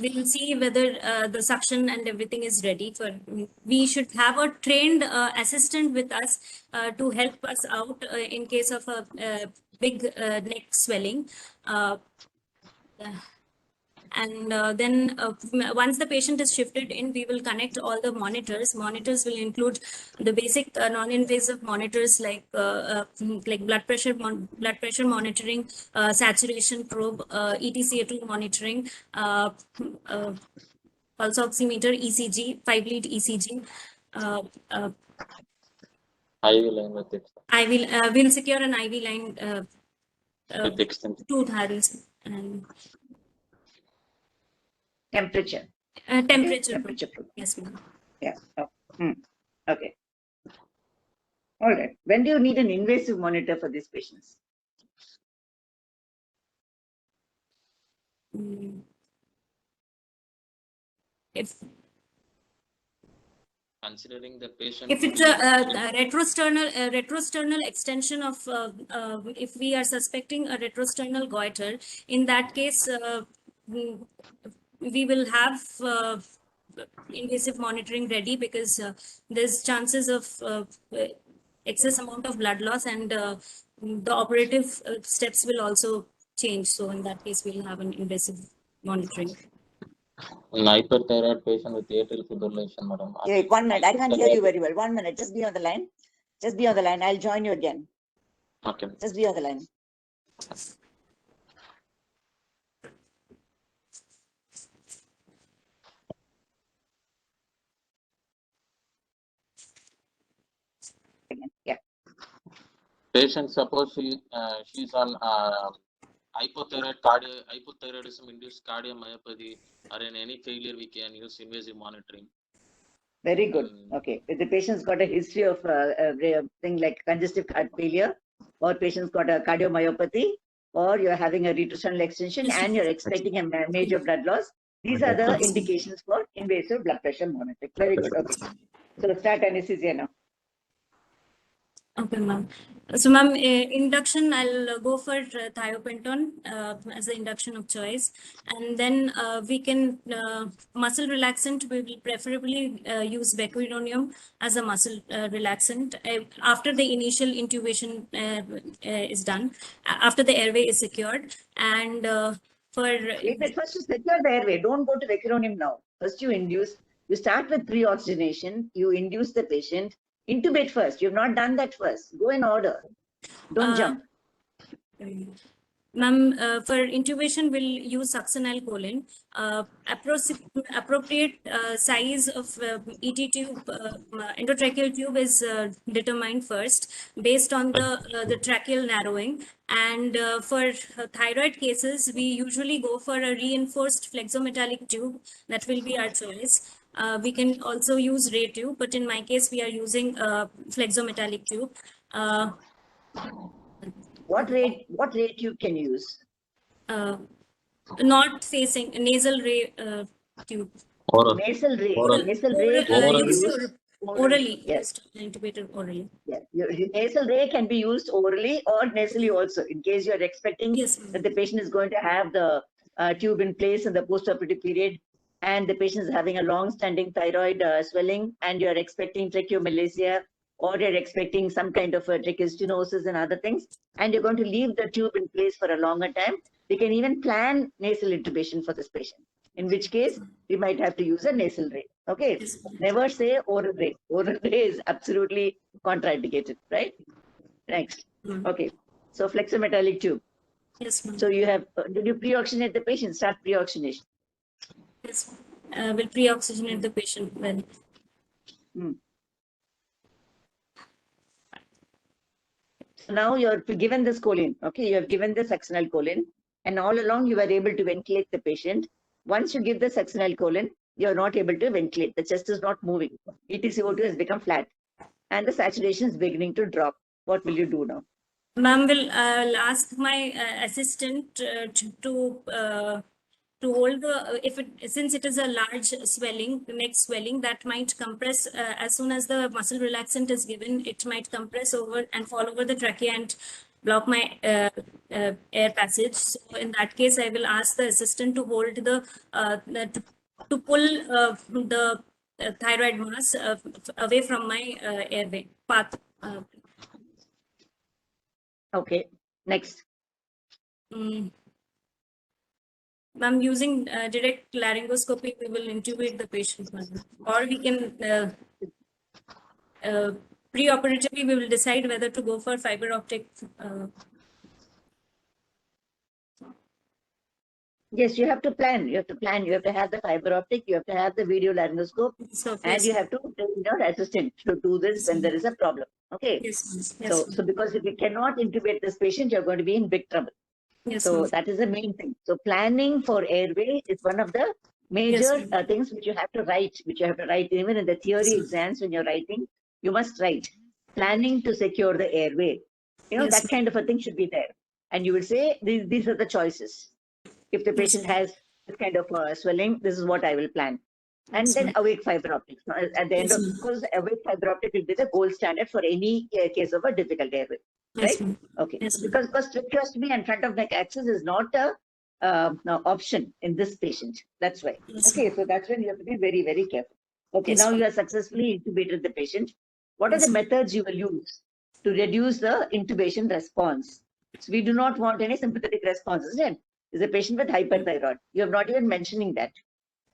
we will see whether the suction and everything is ready. We should have a trained assistant with us to help us out in case of a big neck swelling. And then once the patient is shifted in, we will connect all the monitors. Monitors will include the basic non-invasive monitors like blood pressure monitoring, saturation probe, ETCA2 monitoring, pulse oximeter, ECG, 5-lead ECG. IV line with it. We'll secure an IV line With extension. to Thyroid and Temperature. temperature. Temperature probe. Yes, ma'am. Yeah. Oh. Okay. All right. When do you need an invasive monitor for these patients? If Considering the patient. If it's a retrosternal extension of, if we are suspecting a retrosternal goiter, in that case, we will have invasive monitoring ready, because there's chances of excess amount of blood loss, and the operative steps will also change. So in that case, we'll have an invasive monitoring. An hyperthyroid patient with atrial fibrillation, madam. Wait, 1 minute. I can't hear you very well. 1 minute. Just be on the line. Just be on the line. I'll join you again. Okay. Just be on the line. Yeah. Patient, suppose she's on hypothyroidism induced cardiomyopathy, or in any failure, we can use invasive monitoring. Very good. Okay. If the patient's got a history of thing like congestive heart failure, or patient's got a cardiomyopathy, or you're having a retrosternal extension and you're expecting a major blood loss, these are the indications for invasive blood pressure monitoring. Very good. Okay. So start anesthesia now. Okay, ma'am. So, ma'am, induction, I'll go for thiopenton as the induction of choice. And then we can, muscle relaxant, we will preferably use becuronium as a muscle relaxant after the initial intubation is done, after the airway is secured. And Wait, first you secure the airway. Don't go to becuronium now. First you start with pre-oxygenation, you induce the patient, intubate first. You've not done that first. Go in order. Don't jump. Ma'am, for intubation, we'll use succinylcholine. Appropriate size of ET tube, endotracheal tube is determined first based on the tracheal narrowing. And for thyroid cases, we usually go for a reinforced flexometallic tube. That will be our choice. We can also use ray tube, but in my case, we are using flexometallic tube. What rate you can use? Not facing nasal ray tube. Nasal ray. Oral. Nasal ray Orally. Yes. Intubated orally. Yeah. Your nasal ray can be used orally or nasally also, in case you are expecting that the patient is going to have the tube in place in the post-operative period, and the patient is having a long-standing thyroid swelling, and you are expecting tracheomalacia, or you're expecting some kind of tracheostenosis and other things, and you're going to leave the tube in place for a longer time. We can even plan nasal intubation for this patient, in which case we might have to use a nasal ray. Okay, never say oral ray. Oral ray is absolutely contraindicated, right? Next. Okay, so flexometallic tube. Yes, ma'am. So you have, did you pre-oxygenate the patient? Start pre-oxygenation. Yes, we'll pre-oxygenate the patient well. So now you're given this choline, okay? You have given the succinylcholine, and all along you were able to ventilate the patient. Once you give the succinylcholine, you're not able to ventilate. The chest is not moving. EtCO2 has become flat, and the saturation is beginning to drop. What will you do now? Ma'am, I'll ask my assistant to hold the, since it is a large swelling, the neck swelling, that might compress as soon as the muscle relaxant is given, it might compress over and fall over the trachea and block my air passage. So in that case, I will ask the assistant to hold to pull the thyroid mass away from my airway path. Okay, next. I'm using direct laryngoscopy. We will intubate the patient, or we can pre-operatively we will decide whether to go for fiber optic. Yes, you have to plan. You have to plan. You have to have the fiber optic. You have to have the video laryngoscope, and you have to train your assistant to do this when there is a problem. Okay. Yes. So because if you cannot intubate this patient, you're going to be in big trouble. Yes, so that is the main thing. So planning for airway is one of the major things which you have to write. Even in the theory exams when you're writing, you must write planning to secure the airway. That kind of a thing should be there. And you will say these are the choices. If the patient has this kind of swelling, this is what I will plan. And then awake fiber optics. At the end of course, awake fiber optic will be the gold standard for any case of a difficult airway. Right? Okay. Because tracheostomy and front of neck access is not a option in this patient. That's why. Okay. So that's when you have to be very, very careful. Okay. Now you have successfully intubated the patient. What are the methods you will use to reduce the intubation response? So we do not want any sympathetic responses. Is a patient with hyperthyroid. You have not even mentioning that.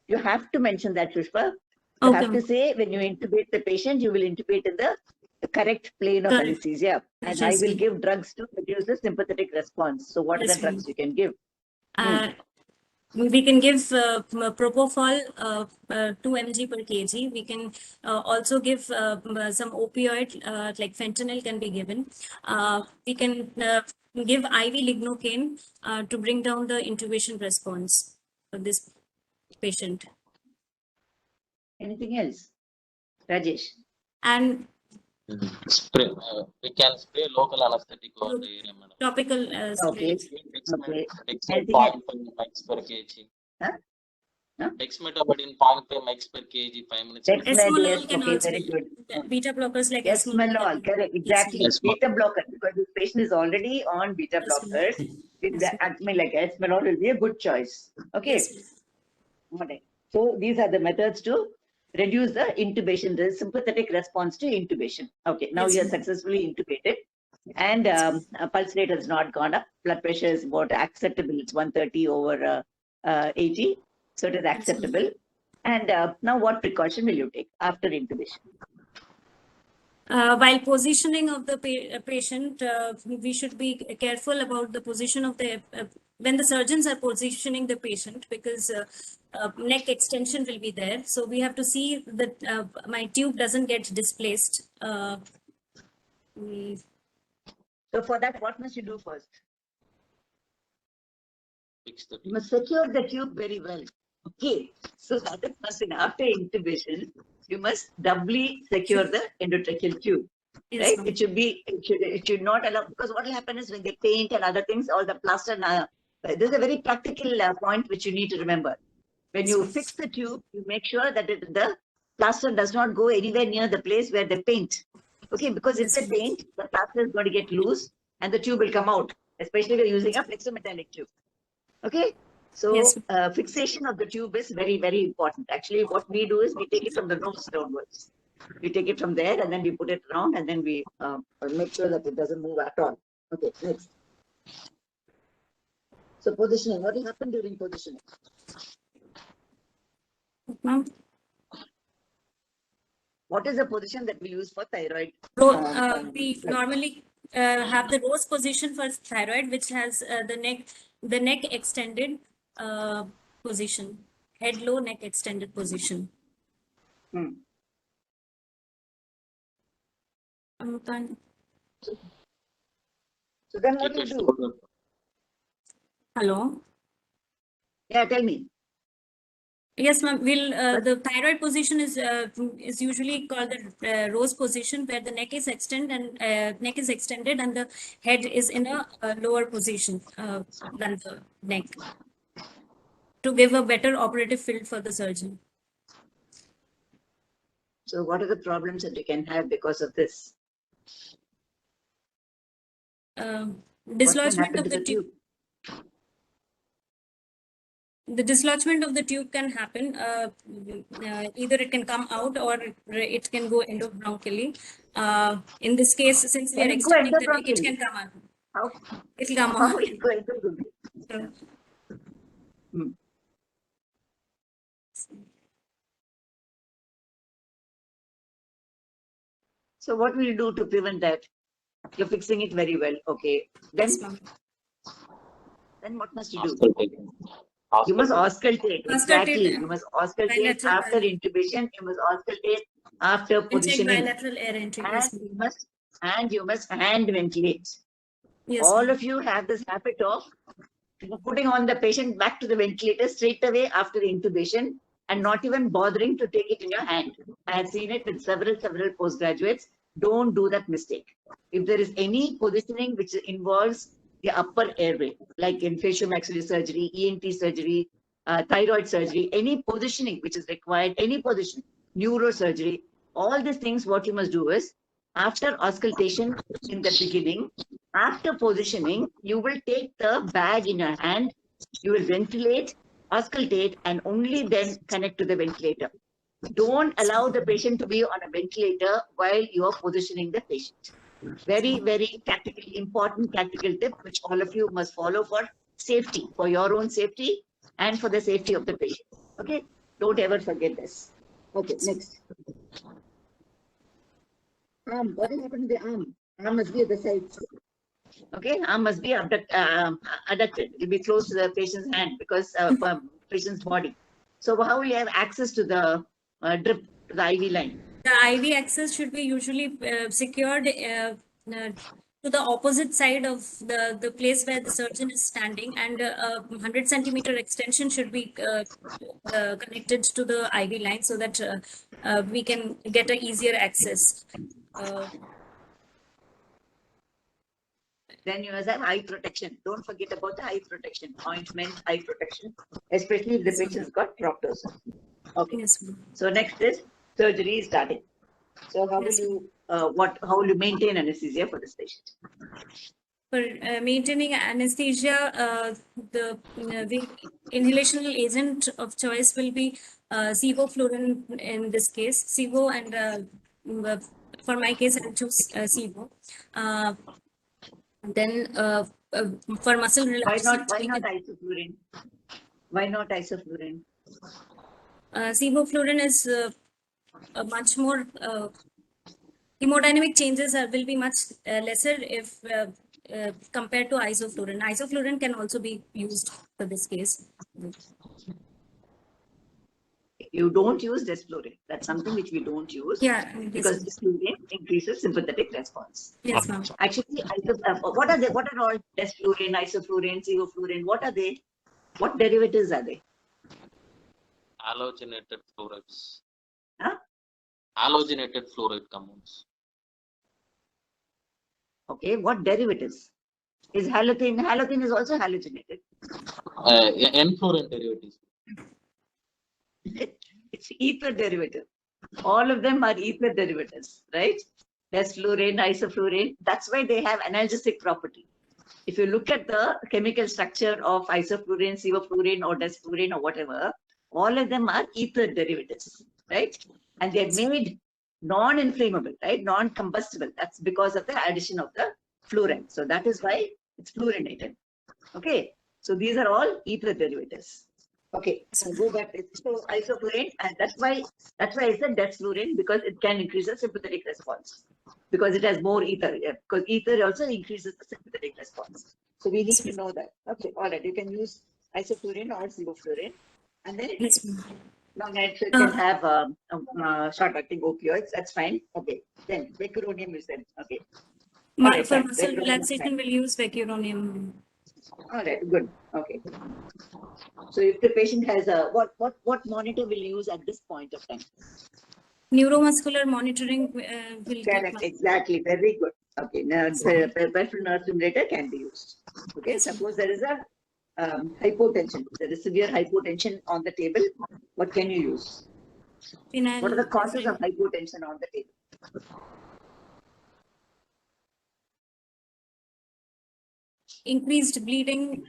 You have to mention that, Pushpa. You have to say when you intubate the patient, you will intubate in the correct plane of anesthesia. And I will give drugs to reduce the sympathetic response. So what are the drugs you can give? We can give propofol 2 mg per kg. We can also give some opioid like fentanyl can be given. We can give IV lignocaine to bring down the intubation response for this patient. Anything else? Rajesh? And spray, we can spray local anesthetic over the area, madam. Topical Okay. Anything else? Per kg. Huh? Dexmedetomidine 0.5 mg per kg, 5 minutes. Dexmed, yes, Esmolol can okay, also very good. beta blockers like Yes, esmolol. Malol, correct, exactly. Yes, ma'am. Beta blocker, because this patient is already on beta Yes, ma'am. blockers. With Yes, the, I mean, like Esmolol will be a good choice. Okay. Yes, Okay. So these are the methods to reduce the intubation, the sympathetic response to intubation. Okay, now Yes, you are ma'am. successfully intubated, and pulse rate has not gone up. Blood pressure is about acceptable. It's 130 over 80, so it is acceptable. And now, what precaution will you take after intubation? While positioning of the patient, we should be careful about the position of the when the surgeons are positioning the patient, because neck extension will be there. So we have to see that my tube doesn't get displaced. So for that, what must you do first? Fix the You must secure the tube very well. Okay, so that is something. After intubation, you must doubly secure the endotracheal tube. Yes, Right? ma'am. It should not allow, because what will happen is when they paint and other things, all the plaster. This is a very practical point which you need to remember. When you fix the tube, you make sure that the plaster does not go anywhere near the place where they paint. Okay, because if they paint, the plaster is going to get loose and the tube will come out, especially if you're using a flexometallic tube. Okay, so Yes. fixation of the tube is very, very important. Actually, what we do is we take it from the nose downwards. We take it from there and then we put it around and then we make sure that it doesn't move at all. Okay, next. So positioning, what will happen during positioning? Ma'am. What is the position that we use for thyroid? We normally have the rose position for thyroid, which has the neck extended position, head low, neck extended position. So then what do you do? Hello. Yeah, tell me. Yes, ma'am. The thyroid position is usually called the rose position, where the neck is extended and the head is in a lower position than the neck, to give a better operative field for the surgeon. So what are the problems that you can have because of this? Dislodgement of the tube. The dislodgement of the tube can happen. Either it can come out or it can go endobronchially. In this case, since we are extending the neck, it can come out. How? It will come How out. is going to be? So what will you do to prevent that? You're fixing it very well. Okay. Then, then what must you do? You must auscultate. Exactly. You must auscultate after intubation. You must auscultate after positioning. Bilateral air entry. And you must hand ventilate. Yes, all of you have this habit of putting on the patient back to the ventilator straight away after intubation and not even bothering to take it in your hand. I have seen it with several postgraduates. Don't do that mistake. If there is any positioning which involves the upper airway, like in facial-maxillary surgery, ENT surgery, thyroid surgery, any positioning which is required, any position, neurosurgery, all these things, what you must do is, after auscultation in the beginning, after positioning, you will take the bag in your hand, you will ventilate, auscultate, and only then connect to the ventilator. Don't allow the patient to be on a ventilator while you are positioning the patient. Very, very tactical, important tactical tip, which all of you must follow for safety, for your own safety and for the safety of the patient. Okay? Don't ever forget this. Okay, next. What is happening to the arm? Arm must be at the sides. Okay, arm must be adducted. It will be close to the patient's hand because patient's body. So how will you have access to the drip, to the IV line? The IV access should be usually secured to the opposite side of the place where the surgeon is standing, and 100 centimeter extension should be connected to the IV line so that we can get a easier access. Then you must have eye protection. Don't forget about the eye protection, ointment, eye protection, especially if the patient's got proptosis. Okay. Yes, ma'am. So next is surgery is starting. So how will Yes, you how will you maintain anesthesia for this patient? For maintaining anesthesia, the inhalational agent of choice will be sevoflurane in this case. Sevo and for my case, I'll choose Sevo. Then for muscle relaxation, Why not isoflurane? Why not isoflurane? sevoflurane is a much more hemodynamic changes will be much lesser if compared to isoflurane. Isoflurane can also be used for this case. You don't use desflurane. That's something which we don't use. Yeah, because desflurane increases sympathetic response. yes, ma'am. Actually, what are they? What are all desflurane, isoflurane, sevoflurane? What are they? What derivatives are they? Halogenated fluorides. Huh? Halogenated fluoride compounds. Okay, what derivatives? Is halothane? Halothane is also halogenated. N-fluorine derivatives. It's ether derivative. All of them are ether derivatives, right? Desflurane, isoflurane. That's why they have analgesic property. If you look at the chemical structure of isoflurane, sevoflurane, or desflurane, or whatever, all of them are ether derivatives, right? And they're made non-inflammable, right? Non-combustible. That's because of the addition of the fluorine. So that is why it's fluorinated. Okay. So these are all ether derivatives. Okay. So go back. So isoflurane, and that's why I said desflurane, because it can increase the sympathetic response. Because it has more ether. Yeah, because ether also increases the sympathetic response. So we need to know that. Okay. All right. You can use isoflurane or sevoflurane. And then Yes, ma'am. now you can have short-acting opioids. That's fine. Okay. Then vecuronium is there. Okay. All right, For fine. muscle Vecuronium is relaxation, fine. we'll use vecuronium. All right. Good. Okay. So if the patient has a what monitor will you use at this point of time? Neuromuscular monitoring will Correct. be Exactly. Very good. Okay. Now peripheral nerve stimulator can be used. Okay. Suppose there is a hypotension. There is severe hypotension on the table. What can you use? What are the causes of hypotension on the table? increased bleeding.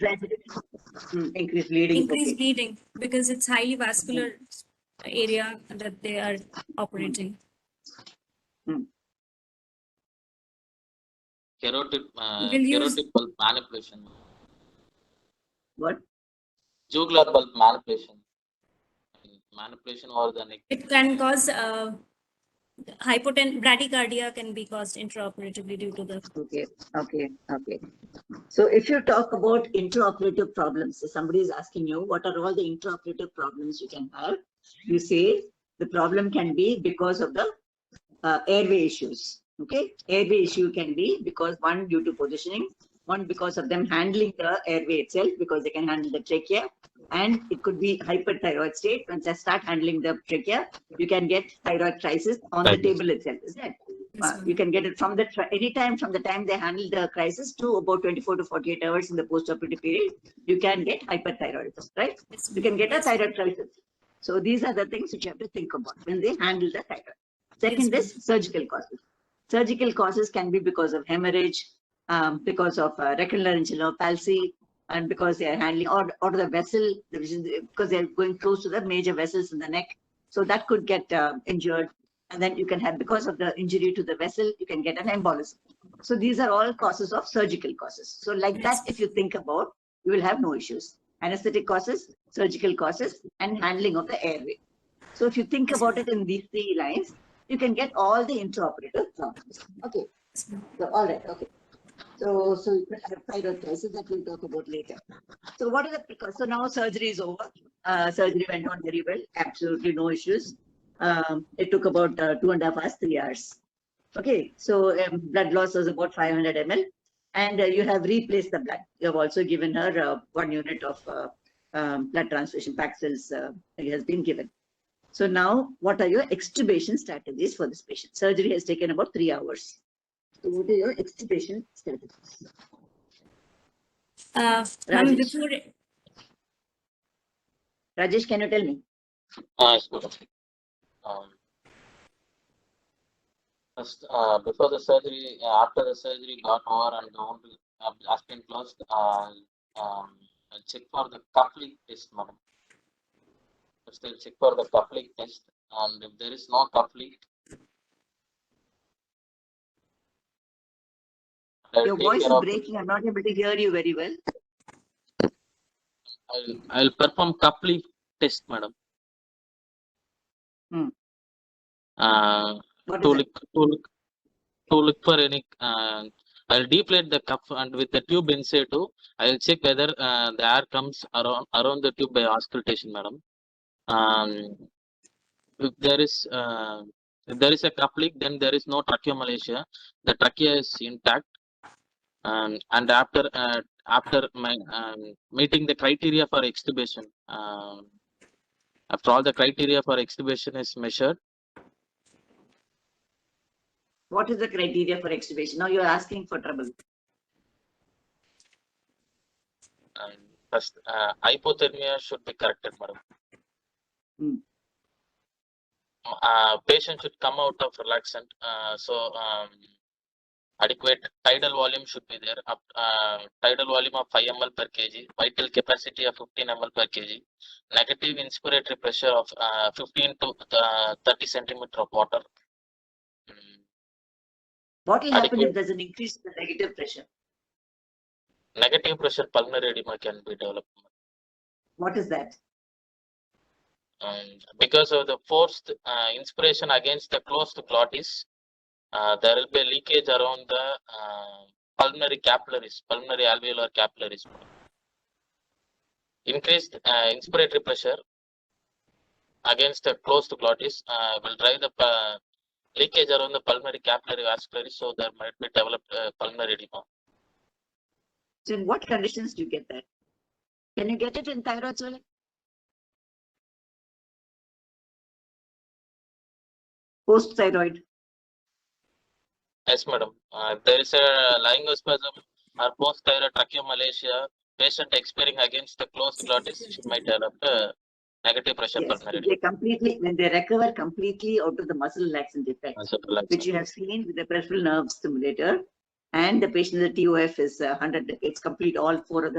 Increased bleeding. Increased bleeding because it's highly vascular area that they are operating. Carotid, We'll use- carotid bulb manipulation. What? Jugular bulb manipulation. Manipulation over the neck. It can cause bradycardia can be caused intraoperatively due to the. Okay. So if you talk about intraoperative problems, so somebody is asking you what are all the intraoperative problems you can have. You say the problem can be because of the airway issues. Okay, airway issue can be because one due to positioning, one because of them handling the airway itself, because they can handle the trachea, and it could be hyperthyroid state. Once they start handling the trachea, you can get thyroid crisis on the table itself, isn't it? You can get it from the anytime from the time they handle the crisis to about 24 to 48 hours in the post-operative period, you can get hyperthyroidism, right? You can get a thyroid crisis. So these are the things which you have to think about when they handle the thyroid. Second is surgical causes. Surgical causes can be because of hemorrhage, because of recurrent palsy, and because they are handling or the vessel, because they are going close to the major vessels in the neck. So that could get injured. And then you can have, because of the injury to the vessel, you can get an embolism. So these are all causes of surgical causes. So like that, if you think about, you will have no issues. Anesthetic causes, surgical causes, and handling of the airway. So if you think about it in these three lines, you can get all the intraoperative problems. Okay. So all right. Okay. So thyroid crisis that we'll talk about later. So what are the precautions? So now surgery is over. Surgery went on very well. Absolutely no issues. It took about 2.5 hours, 3 hours. Okay. So blood loss was about 500 ml, and you have replaced the blood. You have also given her 1 unit of blood transfusion. Paxils has been given. So now, what are your extubation strategies for this patient? Surgery has taken about 3 hours. So what are your extubation strategies? Ma'am, Rajesh. before Rajesh, can you tell me? Yes, madam. First, before the surgery, after the surgery got over and the wound has been closed, I'll check for the coupling test, madam. First, I'll check for the coupling test, and if there is no coupling, Your voice is breaking. I'm not able to hear you very well. I'll perform coupling test, madam. Hmm. What To is it? look for any. I'll deflate the cuff and with the tube inside too. I'll check whether the air comes around the tube by auscultation, madam. If there is a coupling, then there is no tracheomalacia. The trachea is intact. And after my meeting the criteria for extubation, after all the criteria for extubation is measured. What is the criteria for extubation? Now you're asking for trouble. First, hypothermia should be corrected, madam. Hmm. Patient should come out of relaxant. Adequate tidal volume should be there. Tidal volume of 5 ml per kg. Vital capacity of 15 ml per kg. Negative inspiratory pressure of 15 to 30 centimeter of water. What will happen if there's an increase in the negative pressure? Negative pressure pulmonary edema can be developed. What is that? Because of the forced inspiration against the closed glottis, there will be a leakage around the pulmonary capillaries, pulmonary alveolar capillaries. Increased inspiratory pressure against the closed glottis will drive the leakage around the pulmonary capillary vascularies, so there might be developed pulmonary edema. So in what conditions do you get that? Can you get it in thyroid swelling? Post-thyroid? Yes, madam. There is a laryngospasm or post-thyroid tracheomalacia, patient expiring against the closed glottis, she might develop negative pressure pulmonary edema. When they recover completely out of the muscle relaxant effect, which you have seen with the peripheral nerve stimulator, and the patient, the TOF is 100, it's complete, all the four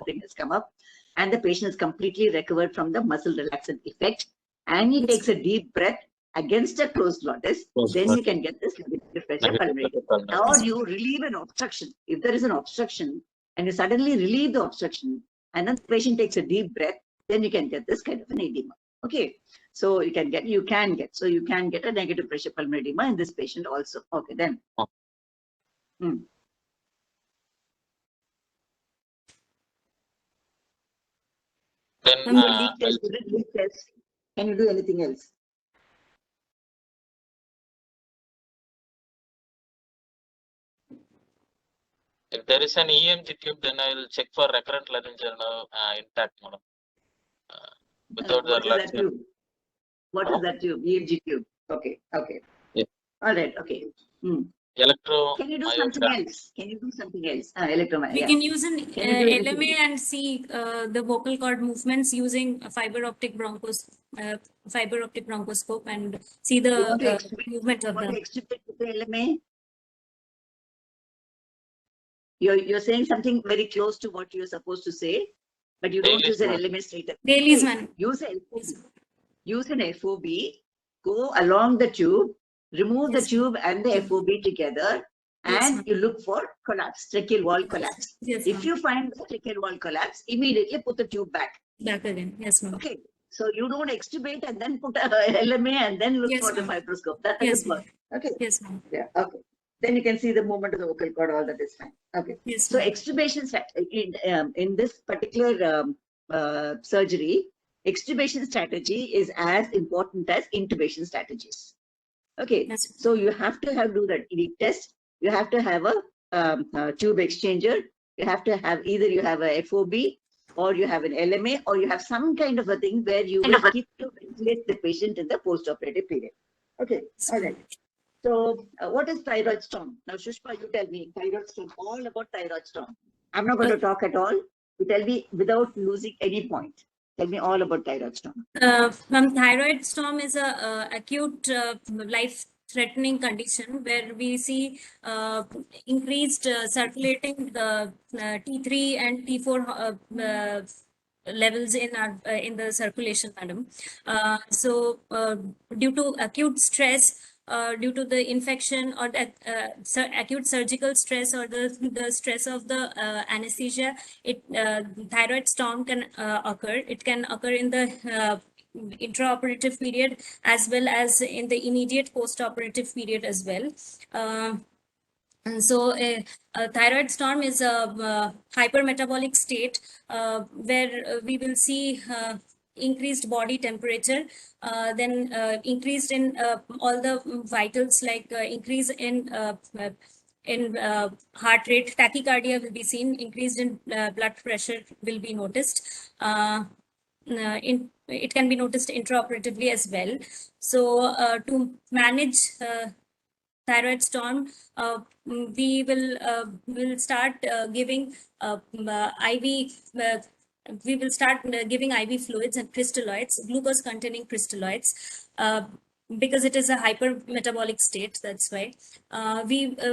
things has come up, and the patient is completely recovered from the muscle relaxant effect, and he takes a deep breath against a closed glottis, then you can get this negative pressure pulmonary edema. Or you relieve an obstruction. If there is an obstruction, and you suddenly relieve the obstruction, and then the patient takes a deep breath, then you can get this kind of an edema. Okay, so you can get a negative pressure pulmonary edema in this patient also. Okay, then. Then leak test. Can you do anything else? If there is an EMG tube, then I will check for recurrent laryngeal nerve intact, madam. Without the relaxation. What is that tube? EMG tube. Okay. Yeah. All right. Okay. Can you do something else? Electromyography. We can use an LMA and see the vocal cord movements using a fiber optic bronchoscope and see the movement of them. The LMA? You're saying something very close to what you're supposed to say, but you don't use an LMA straight up. Use an FOB, go along the tube, remove the tube and the FOB together, and you look for collapse, tracheal wall collapse. If you find the tracheal wall collapse, immediately put the tube back. Back again, yes, ma'am. Okay, so you don't extubate and then put a LMA and then look for the fibroscope. That doesn't work. Okay. Yes, ma'am. Yeah. Okay. Then you can see the movement of the vocal cord. All that is fine. Okay. Yes, so extubation in this particular surgery, extubation strategy is as important as intubation strategies. Okay. Yes. So you have to do that leak test. You have to have a tube exchanger. You have to have either you have a FOB or you have an LMA or you have some kind of a thing where you will keep to ventilate the patient in the post-operative period. Okay. All right. So what is thyroid storm? Now, Shushma, you tell me, thyroid storm, all about thyroid storm. I'm not going to talk at all. You tell me without losing any point. Tell me all about thyroid storm. Thyroid storm is a acute life-threatening condition where we see increased circulating the T3 and T4 levels in our in the circulation, madam. So due to acute stress, due to the infection or the acute surgical stress or the stress of the anesthesia, thyroid storm can occur. It can occur in the intraoperative period as well as in the immediate post-operative period as well. And so a thyroid storm is a hypermetabolic state where we will see increased body temperature, then increased in all the vitals, like increase in heart rate, tachycardia will be seen, increased in blood pressure will be noticed. It can be noticed intraoperatively as well. So to manage thyroid storm, we will start giving IV. We will start giving IV fluids and crystalloids, glucose containing crystalloids, because it is a hypermetabolic state. That's why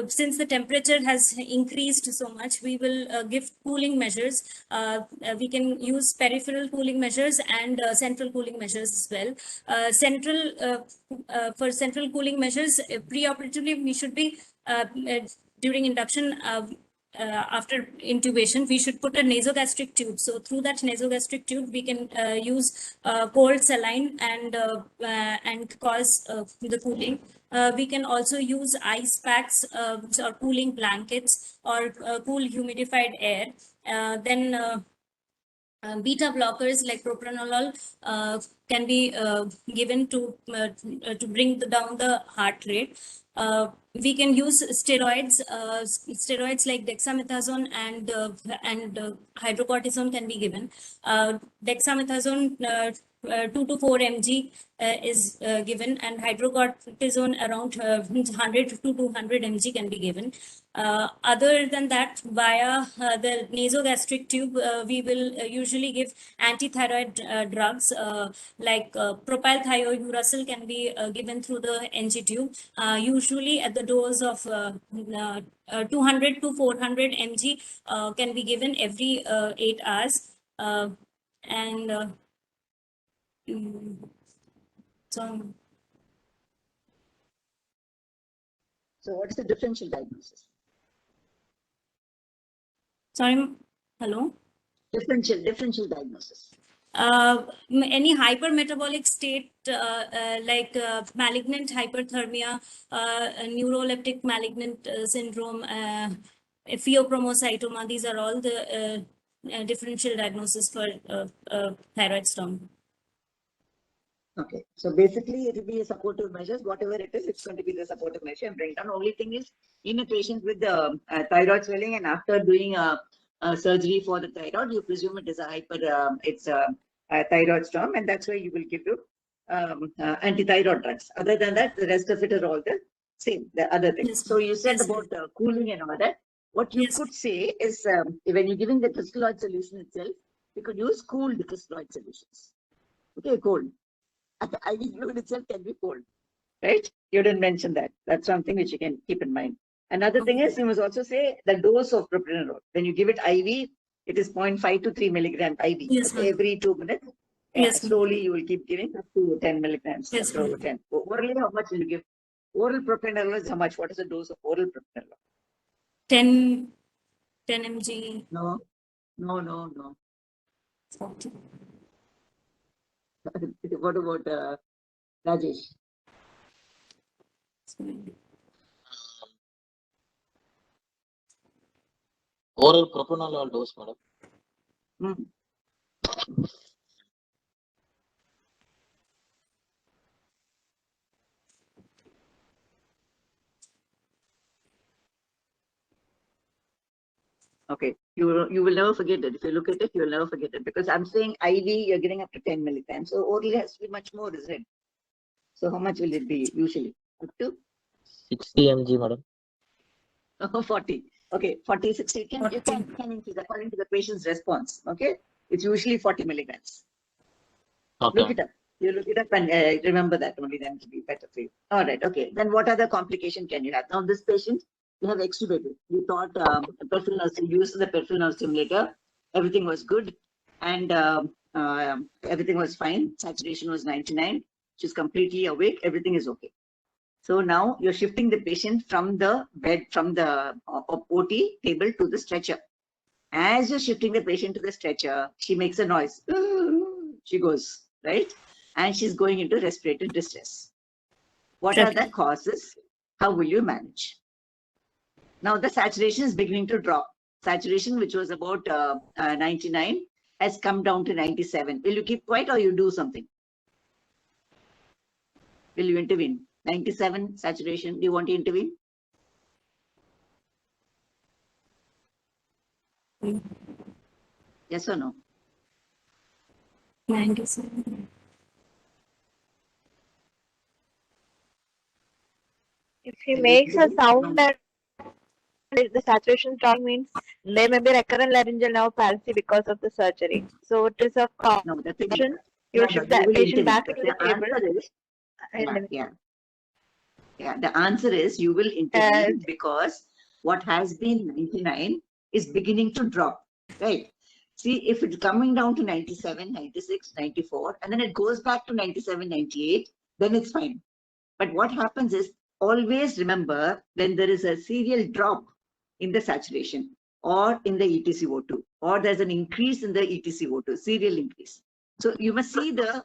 since the temperature has increased so much, we will give cooling measures. We can use peripheral cooling measures and central cooling measures as well. For central cooling measures, preoperatively we should be during induction. After intubation, we should put a nasogastric tube. So through that nasogastric tube, we can use cold saline and cause the cooling. We can also use ice packs or cooling blankets or cool humidified air. Then beta blockers like propranolol can be given to bring down the heart rate. We can use steroids. Steroids like dexamethasone and hydrocortisone can be given. Dexamethasone 2 to 4 mg is given, and hydrocortisone around 100 to 200 mg can be given. Other than that, via the nasogastric tube, we will usually give antithyroid drugs like propylthiouracil can be given through the NG tube, usually at the dose of 200 to 400 mg can be given every 8 hours. So what is the differential diagnosis? Sorry, hello? Differential diagnosis. Any hypermetabolic state like malignant hyperthermia, neuroleptic malignant syndrome, pheochromocytoma, these are all the differential diagnosis for thyroid storm. Okay, so basically it will be a supportive measures, whatever it is, it's going to be the supportive measure and bring down. Only thing is, in a patient with the thyroid swelling and after doing a surgery for the thyroid, you presume it is a thyroid storm, and that's why you will give you antithyroid drugs. Other than that, the rest of it are all the same, the other things. Yes, so you said yes, about cooling and all that. What you yes, could say is when you're giving the crystalloid solution itself, you could use cooled crystalloid solutions. Okay, cold. The IV fluid itself can be cold, right? You didn't mention that. That's something which you can keep in mind. Another thing is, you must also say the dose of propranolol. When you give it IV, it is 0.5 to 3 milligram IV. Yes, every 2 minutes. Yes, slowly you will keep giving up to 10 milligrams. Yes, after 10. Orally, how much will you give? Oral propranolol is how much? What is the dose of oral propranolol? 10 mg. No. 40. What about Rajesh? Oral propranolol dose, madam. Okay, you will never forget it. If you look at it, you will never forget it, because I'm saying IV, you're getting up to 10 milligrams. So oral has to be much more, isn't it? So how much will it be usually? Up to 60 mg, madam. 40. Okay, 40, 60, you can increase according to the patient's response. Okay, it's usually 40 milligrams. Okay. Look it up. You look it up and remember that only, then it will be better for you. All right, okay. Then what other complication can you have? Now, this patient, you have extubated. You thought peripheral nerve, you used the peripheral nerve stimulator. Everything was good. And everything was fine. Saturation was 99. She's completely awake. Everything is okay. So now you're shifting the patient from the bed, from the OT table to the stretcher. As you're shifting the patient to the stretcher, she makes a noise. She goes, right? And she's going into respiratory distress. What are the causes? How will you manage? Now the saturation is beginning to drop. Saturation, which was about 99, has come down to 97. Will you keep quiet or you do something? Will you intervene? 97 saturation, do you want to intervene? Yes or no? 97. If he makes a sound that the saturation drop, means there may be recurrent laryngeal nerve palsy because of the surgery. So it is a caution. You shift the patient back to the table. Yeah, the answer is you will intervene because what has been 99 is beginning to drop, right? See, if it's coming down to 97, 96, 94, and then it goes back to 97, 98, then it's fine. But what happens is, always remember when there is a serial drop in the saturation or in the EtCO2, or there's an increase in the EtCO2, serial increase. So you must see the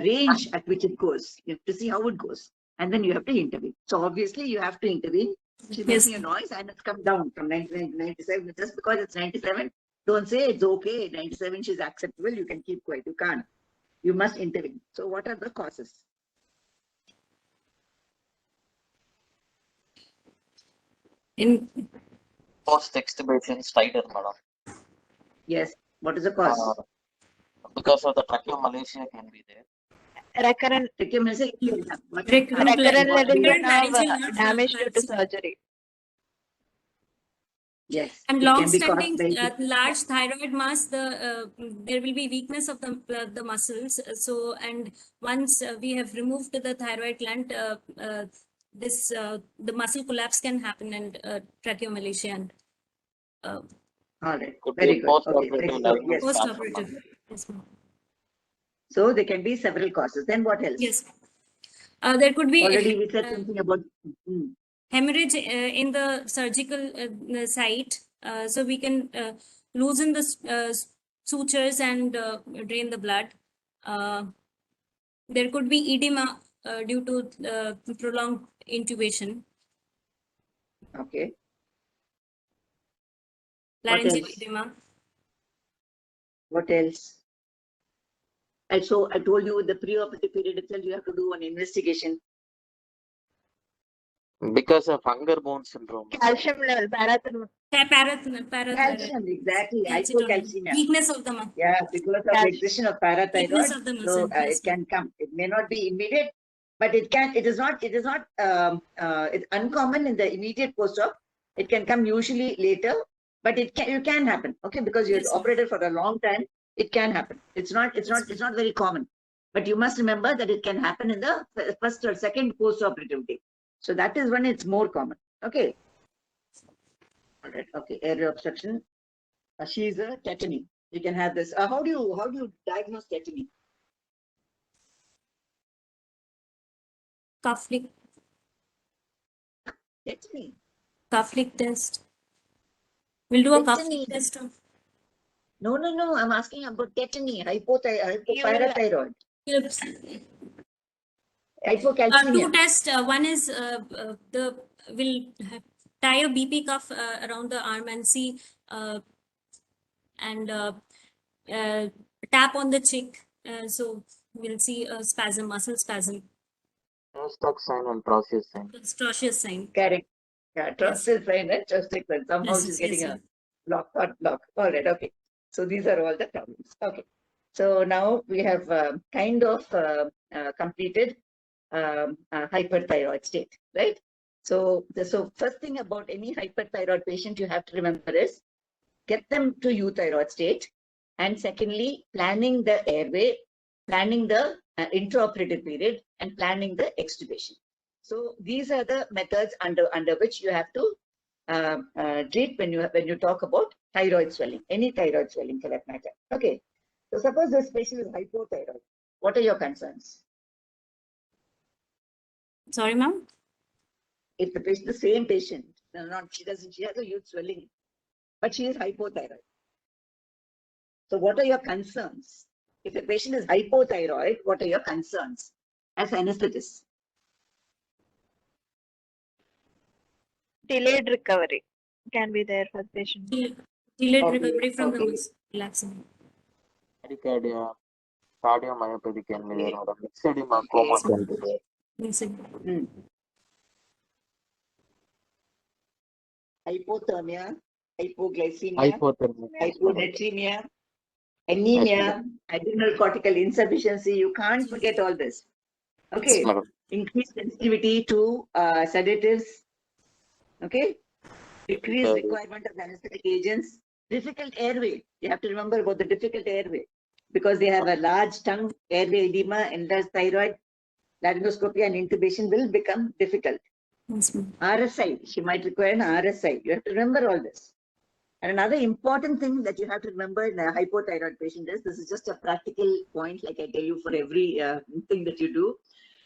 range at which it goes. You have to see how it goes. And then you have to intervene. So obviously you have to intervene. She's making a noise and it's come down from 99 to 97. Just because it's 97, don't say it's okay. 97, she's acceptable. You can keep quiet. You can't. You must intervene. So what are the causes? In Post-extubation stridor, madam. Yes. What is the cause? Because of the tracheomalacia can be there. Recurrent laryngeal damage due to surgery. Yes. And long-standing large thyroid mass, there will be weakness of the muscles. So, and once we have removed the thyroid gland, the muscle collapse can happen and tracheomalacia. And, all right. Very good. Okay. Yes. Post-operative. Yes, so there can be several causes. Then what else? Yes. There could be already we said something about hemorrhage in the surgical site. So we can loosen the sutures and drain the blood. There could be edema due to prolonged intubation. Okay. Laryngeal edema. What else? And so I told you the preoperative period itself, you have to do an investigation. Because of hunger bone syndrome. Calcium level, parathyroid. Calcium, exactly. Hypocalcemia. Weakness of the muscle. Yeah, because of the existence of parathyroid. Weakness of the muscle. So it can come. It may not be immediate, but it can. It is not. It's uncommon in the immediate post-op. It can come usually later, but it can happen. Okay, because you're operated for a long time. It can happen. It's not very common, but you must remember that it can happen in the first or second post-operative day. So that is when it's more common. Okay. All right. Okay. Airway obstruction. She's a tetany. You can have this. How do you diagnose tetany? Cuff lick. Tetany. Cuff lick test. We'll do a cuff lick test. No. I'm asking about tetany, hypothyroid. Hypocalcemia. Two tests. One is we'll tie a BP cuff around the arm and see and tap on the cheek. So we'll see a spasm, muscle spasm. Stuck sign and Trocheus sign. Trocheus sign. Correct. Yeah, Trocheus sign and Trocheus sign. Somehow she's getting a block. All right. Okay. So these are all the problems. Okay. So now we have kind of completed hyperthyroid state, right? So first thing about any hyperthyroid patient you have to remember is get them to euthyroid state. And secondly, planning the airway, planning the intraoperative period, and planning the extubation. So these are the methods under which you have to treat when you talk about thyroid swelling, any thyroid swelling for that matter. Okay. So suppose this patient is hypothyroid. What are your concerns? Sorry, ma'am. If the patient, the same patient, she has a huge swelling, but she is hypothyroid. So what are your concerns? If the patient is hypothyroid, what are your concerns as anesthetist? Delayed recovery can be there for the patient. Delayed Okay, recovery from okay. the relaxing. Tachycardia, cardiomyopathy can be there, madam. Mixed edema, coma can be there. Hypothermia, hypoglycemia, Hypothermia. hyponatremia, anemia, adrenal cortical insufficiency. You can't forget all this. Okay. Madam. Increased sensitivity to sedatives. Okay. Decreased requirement of anesthetic agents. Difficult airway. You have to remember about the difficult airway because they have a large tongue, airway edema, enlarged thyroid, laryngoscopy and intubation will become difficult. Yes, ma'am. RSI. She might require an RSI. You have to remember all this. And another important thing that you have to remember in a hypothyroid patient is, this is just a practical point, like I tell you for every thing that you do.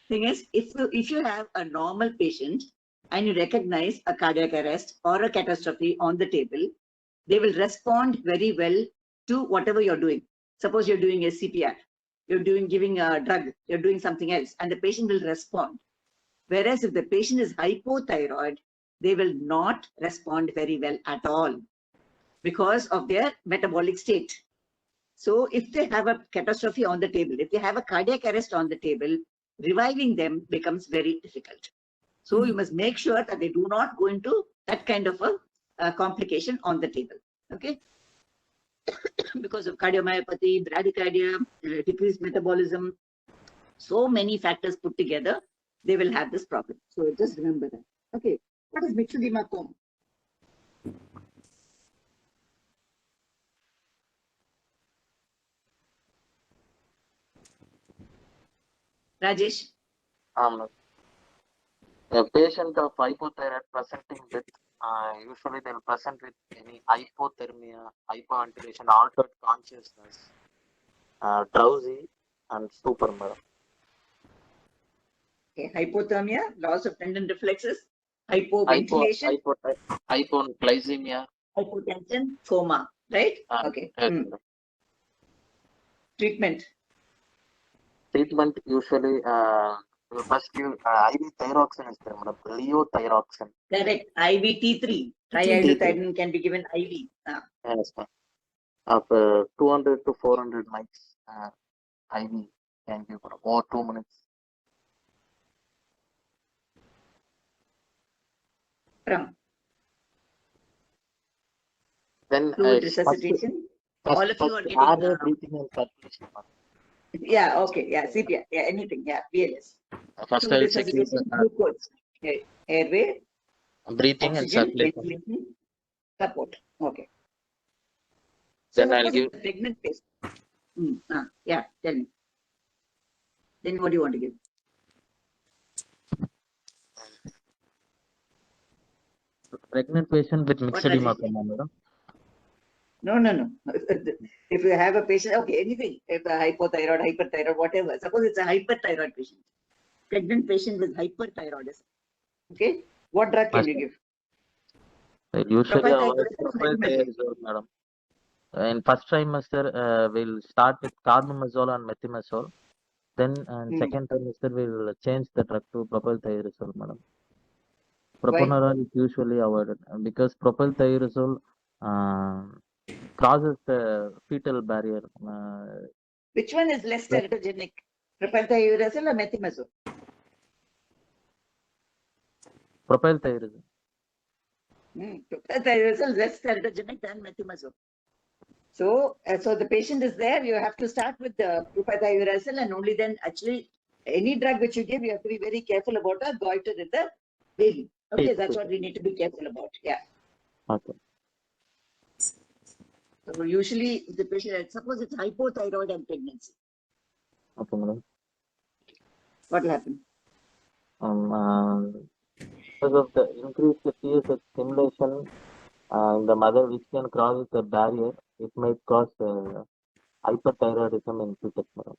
Thing is, if you have a normal patient and you recognize a cardiac arrest or a catastrophe on the table, they will respond very well to whatever you're doing. Suppose you're doing a CPR, you're giving a drug, you're doing something else, and the patient will respond. Whereas if the patient is hypothyroid, they will not respond very well at all because of their metabolic state. So if they have a catastrophe on the table, if they have a cardiac arrest on the table, reviving them becomes very difficult. So you must make sure that they do not go into that kind of a complication on the table. Okay. Because of cardiomyopathy, bradycardia, decreased metabolism, so many factors put together, they will have this problem. So just remember that. Okay. What is mixed edema coma? Rajesh? A patient of hypothyroid presenting with, usually they'll present with any hypothermia, hypoventilation, altered consciousness, drowsy, and stupor, madam. Okay. Hypothermia, loss of tendon reflexes, hypoventilation, Hypoglycemia. hypotension, coma, right? Okay. Treatment. Treatment usually will first give IV thyroxine is there, madam. Leothyroxine. Correct. IVT3. Triiodothyronine can be given IV. Yes, ma'am. Of 200 to 400 mics IV can give for over 2 minutes. From Then fluid resuscitation. All of you are getting airway breathing and circulation. yeah, okay, yeah, CPR, yeah, anything, yeah, BLS. First Fluid I'll check resuscitation, glucose, airway, breathing and oxygen, circulation. ventilation, support. Okay. Then So I'll give pregnant patient. Yeah, tell me. Then what do you want to give? pregnant patient with mixed edema coma, madam. No. If you have a patient, okay, anything, if a hypothyroid, hyperthyroid, whatever. Suppose it's a hyperthyroid patient, pregnant patient with hyperthyroidism. Okay, what drug can you give? Usually avoid propylthiouracil, madam. In first trimester, we'll start with carbimazole and methimazole. Then in second trimester, we'll change the drug to propylthiouracil, madam. Propranolol is usually avoided because propylthiouracil crosses the fetal barrier. Which one is less teratogenic? Propylthiouracil or methimazole? Propylthiouracil. Propylthiouracil is less teratogenic than methimazole. So the patient is there, you have to start with the propylthiouracil, and only then actually any drug which you give, you have to be very careful about a goiter in the baby. Okay, that's what we need to be careful about. Yeah. Okay. So usually the patient, suppose it's hypothyroid and pregnancy. Okay, madam. What will happen? Because of the increased TSH stimulation in the mother, which can cross the barrier, it might cause hyperthyroidism in fetus, madam.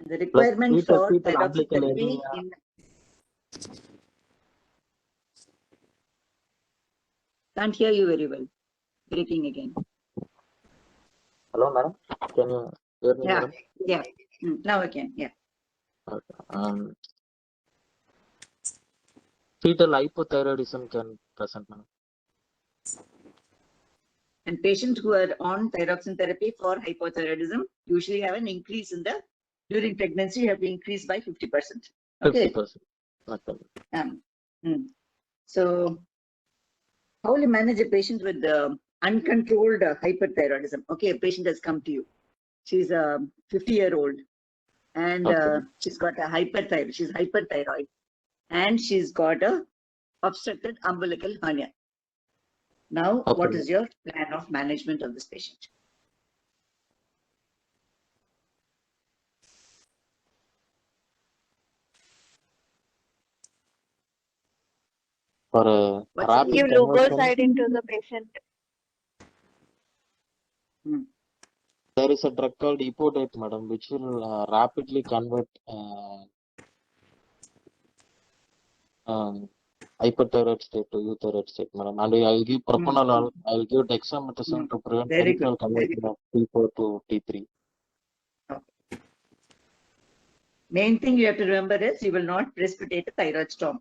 The requirement for fetal thyroxine umbilical therapy anemia. in... Can't hear you very well. Breaking again. Hello, madam. Can you hear me, Yeah, madam? yeah. Now I can. Yeah. Okay. Fetal hypothyroidism can present, madam. And patients who are on thyroxine therapy for hypothyroidism usually have an increase in the, during pregnancy, you have to increase by 50%. Okay. 50%. Okay. So how will you manage a patient with uncontrolled hyperthyroidism? Okay, a patient has come to you. She's a 50-year-old and Okay. she's got a hyperthyroid. She's hyperthyroid and she's got a obstructed umbilical hernia. Now, Okay. what is your plan of management of this patient? For a What's rapid Give conversion, glucoside into the patient. there is a drug called Opioids, madam, which will rapidly convert hyperthyroid state to euthyroid state, madam. And I will give propranolol, I will give dexamethasone to prevent Very peripheral good. Very conversion good. of T4 to T3. Okay. Main thing you have to remember is you will not precipitate a thyroid storm.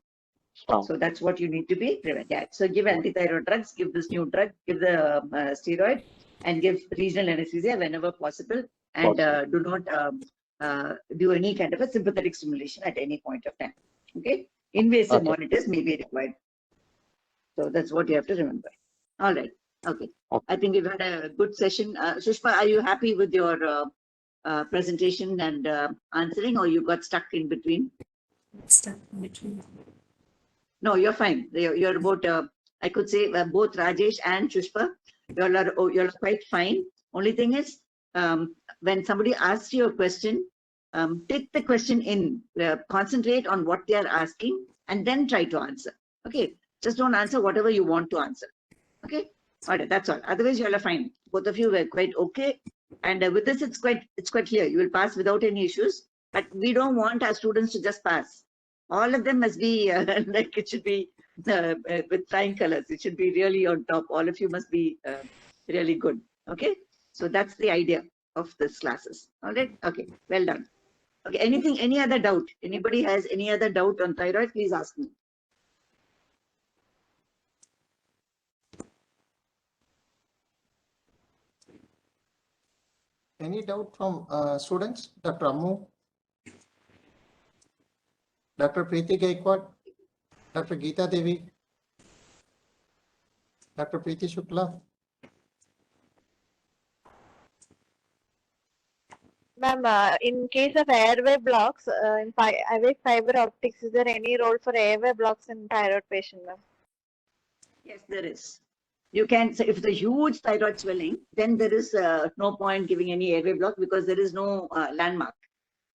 Storm. So that's what you need to be prevent. Yeah. So give antithyroid drugs, give this new drug, give the steroid, and give regional anesthesia whenever possible, and do not do any kind of a sympathetic stimulation at any point of time. Okay. Invasive monitors may be required. So that's what you have to remember. All right. Okay. I think we've had a good session. Sushma, are you happy with your presentation and answering, or you got stuck in between? Stuck in between. No, you're fine. You're about, I could say both Rajesh and Shushpa, you're quite fine. Only thing is, when somebody asks you a question, take the question in, concentrate on what they are asking, and then try to answer. Okay, just don't answer whatever you want to answer. Okay, all right, that's all. Otherwise, you're fine. Both of you were quite okay, and with this, it's quite clear. You will pass without any issues. But we don't want our students to just pass. All of them must be like it should be with flying colors. It should be really on top. All of you must be really good. Okay, so that's the idea of this classes. All right. Okay. Well done. Okay. Any other doubt? Anybody has any other doubt on thyroid? Please ask me. Any doubt from students? Dr. Ammu, Dr. Preeti Gaikwad, Dr. Geeta Devi, Dr. Preeti Shukla. Ma'am, in case of airway blocks, in airway fiber optics, is there any role for airway blocks in thyroid patient, ma'am? Yes, there is. You can, so if it's a huge thyroid swelling, then there is no point giving any airway block because there is no landmark,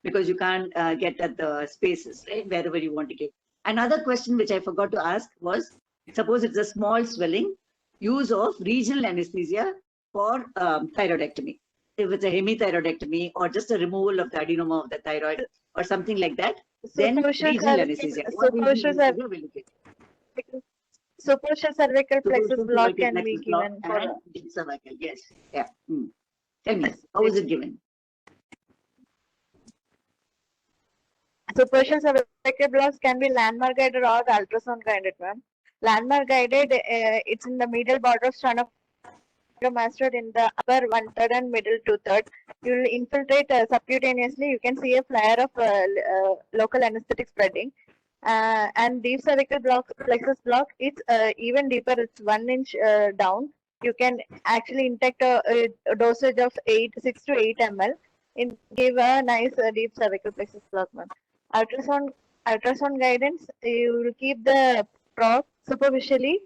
because you can't get at the spaces, right, wherever you want to give. Another question which I forgot to ask was, suppose it's a small swelling, use of regional anesthesia for thyroidectomy. If it's a hemithyroidectomy or just a removal of the adenoma of the thyroid or something like that, then regional anesthesia. Superficial cervical plexus block can be given for deep cervical. Yes. Yeah. Tell me, how is it given? Superficial cervical blocks can be landmark guided or ultrasound guided, ma'am. Landmark guided, it's in the middle border of sternomastoid in the upper 1/3 and middle 2/3. You will infiltrate subcutaneously. You can see a flare of local anesthetic spreading. And deep cervical plexus block, it's even deeper. It's 1 inch down. You can actually inject a dosage of 6 to 8 ml. Give a nice deep cervical plexus block, ma'am. Ultrasound ultrasound guidance, you will keep the probe superficially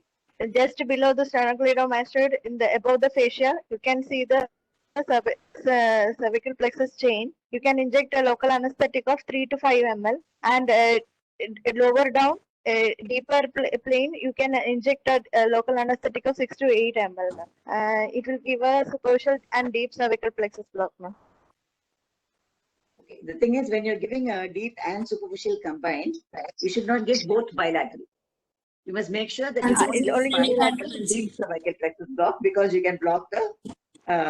just below the sternocleidomastoid in the above the fascia. You can see the cervical plexus chain. You can inject a local anesthetic of 3 to 5 ml, and lower down deeper plane, you can inject a local anesthetic of 6 to 8 ml. It will give a superficial and deep cervical plexus block. Okay. The thing is, when you're giving a deep and superficial combined, you should not give both bilateral. You must make sure that you don't It's give only bilateral deep cervical plexus block, because you can block the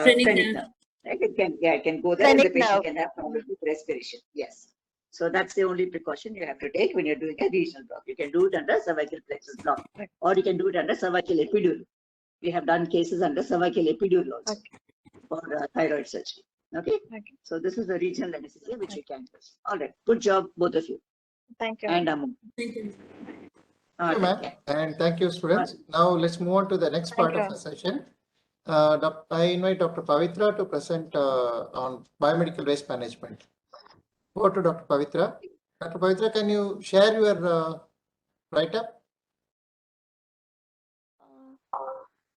phrenic nerve. Right? It can go there, and the patient can have problems with respiration. Yes. So that's the only precaution you have to take when you're doing a regional block. You can do it under cervical plexus block, or you can do it under cervical epidural. We have done cases under cervical epidural also for thyroid surgery. Okay? So this is the regional anesthesia which we can do. All right. Good job, both of you. Thank you. And Thank you. Thank you, ma'am, and thank you, students. Now let's move on to the next part of the session. I invite Dr. Pavitra to present on biomedical waste management. Over to Dr. Pavitra. Dr. Pavitra, can you share your write-up?